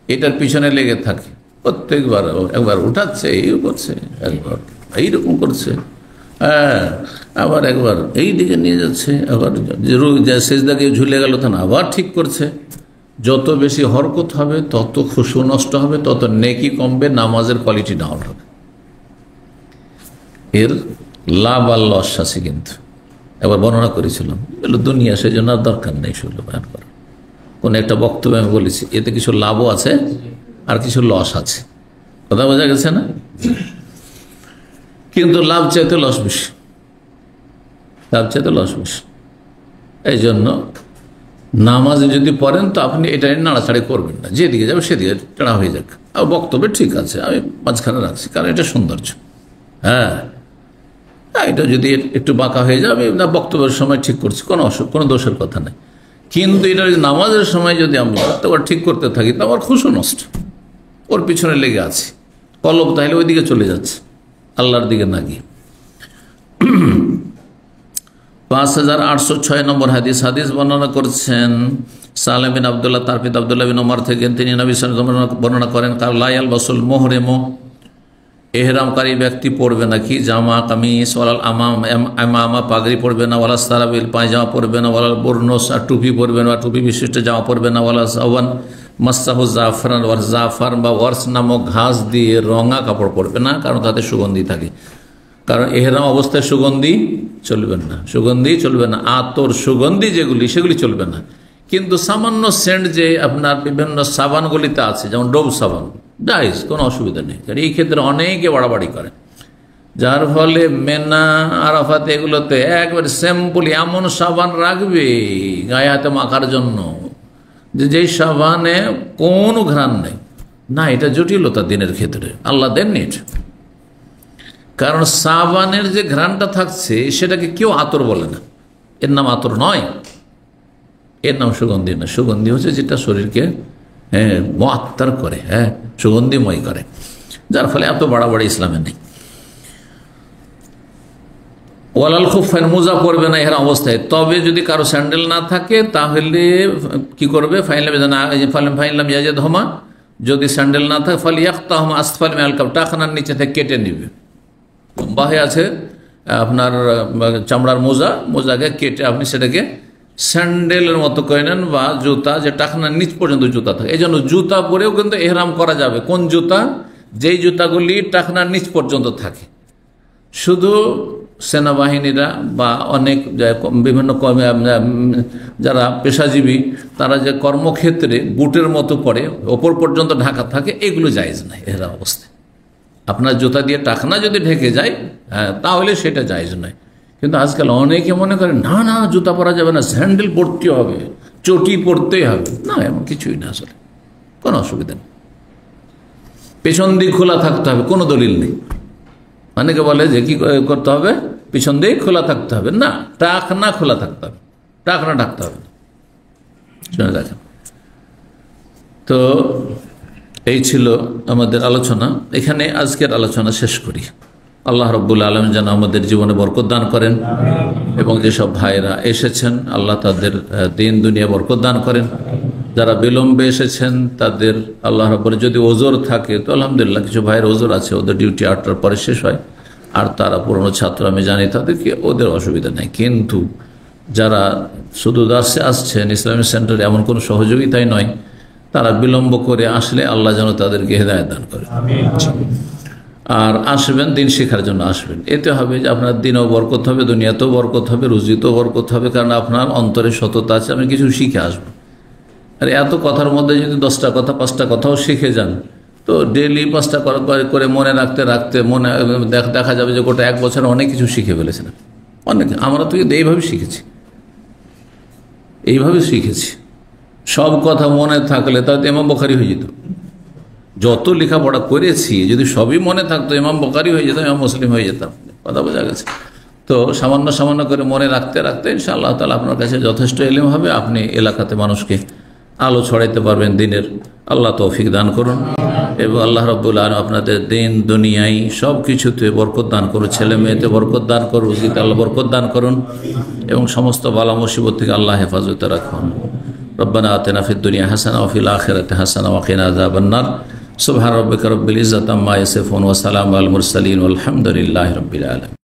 এটার পিছনে লেগে থাকে। প্রত্যেকবার একবার উঠাচ্ছে, এই করছে, একবার এইরকম করছে, হ্যাঁ, আবার একবার এই দিকে নিয়ে যাচ্ছে, আবার সেজদাকে ঝুলে গেল তা না, আবার ঠিক করছে। যত বেশি হরকত হবে তত খুশু নষ্ট হবে, তত নেকি কমবে, নামাজের কোয়ালিটি ডাউন হবে। এর লাভ আর লস আছে কিন্তু, একবার বর্ণনা করেছিলাম, দুনিয়া সেই জন্য আর দরকার নেই সেগুলো বয়ান করা। কোন একটা বক্তব্য আমি বলেছি, এতে কিছু লাভও আছে আর কিছু লস আছে, কথা বোঝা গেছে না? কিন্তু লাভ চাইতে লস বেশি, লাভ চাইতে লস বেশি। এই জন্য নামাজে যদি পড়েন তো আপনি এটা নাড়াচাড়ি করবেন না, যেদিকে যাবে সেদিকে টানা হয়ে যাক। আর বক্তব্য ঠিক আছে, আমি মাঝখানে রাখছি কারণ এটা সৌন্দর্য। হ্যাঁ, এটা যদি একটু বাঁকা হয়ে যায়, আমি না বক্তব্যের সময় ঠিক করছি, কোনো দোষের কথা নেই। কিন্তু এটা নামাজের সময় যদি আমরা তো ঠিক করতে থাকি তো আমার খুশি নষ্ট, ওর পিছনে লেগে আছে, কলব তাহলে ওই দিকে চলে যাচ্ছে, আল্লাহর দিকে না গিয়ে। 5806 নম্বর হাদিস বর্ণনা করছেন সালেম বিন আবদুল্লাহ, তার পিতা আবদুল্লাহ বিন ওমর থেকে, তিনি নবী সাল্লাল্লাহু আলাইহি ওয়াসাল্লাম বর্ণনা করেন, লা ইয়ালবাসুল মুহরিমু, এহরামকারী ব্যক্তি পড়বে না কি জামা কামিজ, ওয়ালাল আমামা পাগড়ি পরবে না, ওয়ালা সারাবিল পায়জামা পরবে না, ওয়ালাল বুরনুস টুপি পরবে না, টুপি বিশিষ্ট জামা পরবে না, ওয়ালা সাওয়ান মাসাহু জাফরান ওয়ার জাফর বা ওয়ার্স নামক ঘাস দিয়ে রঙা কাপড় পরবে না, কারণ তাতে সুগন্ধি থাকে। কারণ এহরাম অবস্থায় সুগন্ধি চলবে না, সুগন্ধি চলবে না, আতর সুগন্ধি যেগুলি সেগুলি চলবে না। কিন্তু সামান্য সেন্ট যে আপনার বিভিন্ন সাবানগুলিতে আছে, যেমন ডোভ সাবান, জায়েজ, কোনো অসুবিধা নেই। কারণ এই ক্ষেত্রে অনেকে বাড়াবাড়ি করে, যার ফলে মেনা আরাফাত এগুলোতে একবারে স্যাম্পলি এমন সাবান রাখবে গায়ে হাতে মাখার জন্য যেই সাবানে কোনো ঘ্রাণ নেই। না, এটা জটিলতা দিনের ক্ষেত্রে, আল্লাহ দেননি এটা। কারণ সাবানের যে ঘ্রাণটা থাকছে সেটাকে কেউ আতর বলে না, এর নাম আতর নয়, এর নাম সুগন্ধি না। সুগন্ধি হচ্ছে যেটা শরীরকে মুআত্তার করে, সুগন্ধিময় করে, যার ফলে এত বাড়াবাড়ি ইসলামে নেই। ওয়ালাল খুফাইন, মোজা পরবে না এর অবস্থায়। তবে যদি কারো স্যান্ডেল না থাকে তাহলে কি করবে? ফাইনলাম ইয়াজিদহুমা, যদি স্যান্ডেল না থাকে ফালিয়াক্তাহুমা আসফাল মিনাল কাব, টাকনার নিচে থেকে কেটে নিবে। লম্বা হয়ে আছে আপনার চামড়ার মোজাকে কেটে আপনি সেটাকে স্যান্ডেলের মতো করে নেন, বা জুতা যে টাকনার নিচ পর্যন্ত জুতা থাকে। এই জন্য জুতা পরেও কিন্তু এহরাম করা যাবে। কোন জুতা? যেই জুতাগুলি টাকনার নিচ পর্যন্ত থাকে। শুধু সেনাবাহিনীরা বা অনেক বিভিন্ন যারা পেশাজীবী তারা যে কর্মক্ষেত্রে বুটের মতো পরে ওপর পর্যন্ত ঢাকা থাকে, এগুলো জায়েজ নাই এহরাম অবস্থায়। আপনার জুতা দিয়ে টাকনা যদি ঢেকে যায় তাহলে সেটা জায়েজ নয়। কিন্তু আজকাল অনেকে মনে করে না না জুতা পরা যাবে না, স্যান্ডেল পরতে হবে, চটি পরতেই হবে। না, এমন কিছুই না, আসলে কোনো অসুবিধা নেই। পেছন দিক খোলা থাকতে হবে, কোনো দলিল নেই। অনেকে বলে যে কি করতে হবে, পিছন দিক খোলা থাকতে হবে। না, টাকনা খোলা থাকতে হবে, টাকনা ঢাকতে হবে। শুনে দেখেন তো, এই ছিল আমাদের আলোচনা। এখানে আজকের আলোচনা শেষ করি। আল্লাহ রাব্বুল আলামিন যেন আমাদের জীবনে বরকত দান করেন, এবং যেসব ভাইরা এসেছেন আল্লাহ তাদের দিন দুনিয়া বরকত দান করেন। যারা বিলম্বে এসেছেন তাদের আল্লাহ রাব্বুল, যদি ওজোর থাকে তো আলহামদুলিল্লাহ, কিছু ভাইয়ের ওজোর আছে, ওদের ডিউটি 8টার পরে শেষ হয়, আর তারা পুরনো ছাত্র আমি জানি, তাদেরকে ওদের অসুবিধা নেই। কিন্তু যারা শুধু দাসে আসছেন, ইসলামিক সেন্টারে এমন কোনো সহযোগিতাই নয়, তারা বিলম্ব করে আসলে আল্লাহ যেন তাদেরকে হেদায়েত দান করে। আর আসবেন দিন শেখার জন্য আসবেন, এতে হবে যে আপনার দিনও বরকত হবে, দুনিয়াতেও বরকত হবে, রুজিতেও বরকত হবে, কারণ আপনার অন্তরে সততা আছে, আমি কিছু শিখে আসবো। আর এত কথার মধ্যে যদি 10টা কথা 5টা কথাও শিখে যান তো ডেলি 5টা করে মনে রাখতে রাখতে মনে দেখা যাবে যে গোটা 1 বছর অনেক কিছু শিখে ফেলেছেন। অনেক, আমরা তো এইভাবে শিখেছি। সব কথা মনে থাকলে তাহলে ইমাম বুখারী হয়ে যেত। যত লেখাপড়া করেছি যদি সবই মনে থাকতো, ইমাম বুখারী হয়ে যেতাম, ইমাম মুসলিম হয়ে যেতাম। কথা বোঝা গেছে? তো সামান্য সামান্য করে মনে রাখতে রাখতে ইনশাআল্লাহ তাআলা আপনার কাছে যথেষ্ট ইলম হবে, আপনি এলাকাতে মানুষকে আলো ছড়াইতে পারবেন দিনের। আল্লাহ তৌফিক দান করুন, এবং আল্লাহ রাব্বুল আলামিন আপনাদের দিন দুনিয়ায় সব কিছুতে বরকত দান করুন, ছেলে মেয়েতে বরকত দান করুন, রুজিতে আল্লাহ বরকত দান করুন, এবং সমস্ত বালা মুসিবত থেকে আল্লাহ হেফাজতে রাখুন। রব্বানা আতিনা ফিদ দুনিয়া হাসানা ওয়া ফিল আখিরাতি হাসানা ওয়া কিনা আযাবান নার। সুবহান রাব্বিকা রাব্বিল ইজ্জাতি আম্মা ইয়াসিফুন ওয়া সালামুন আলাল মুরসালিন ওয়াল হামদুলিল্লাহি রাব্বিল আলামিন।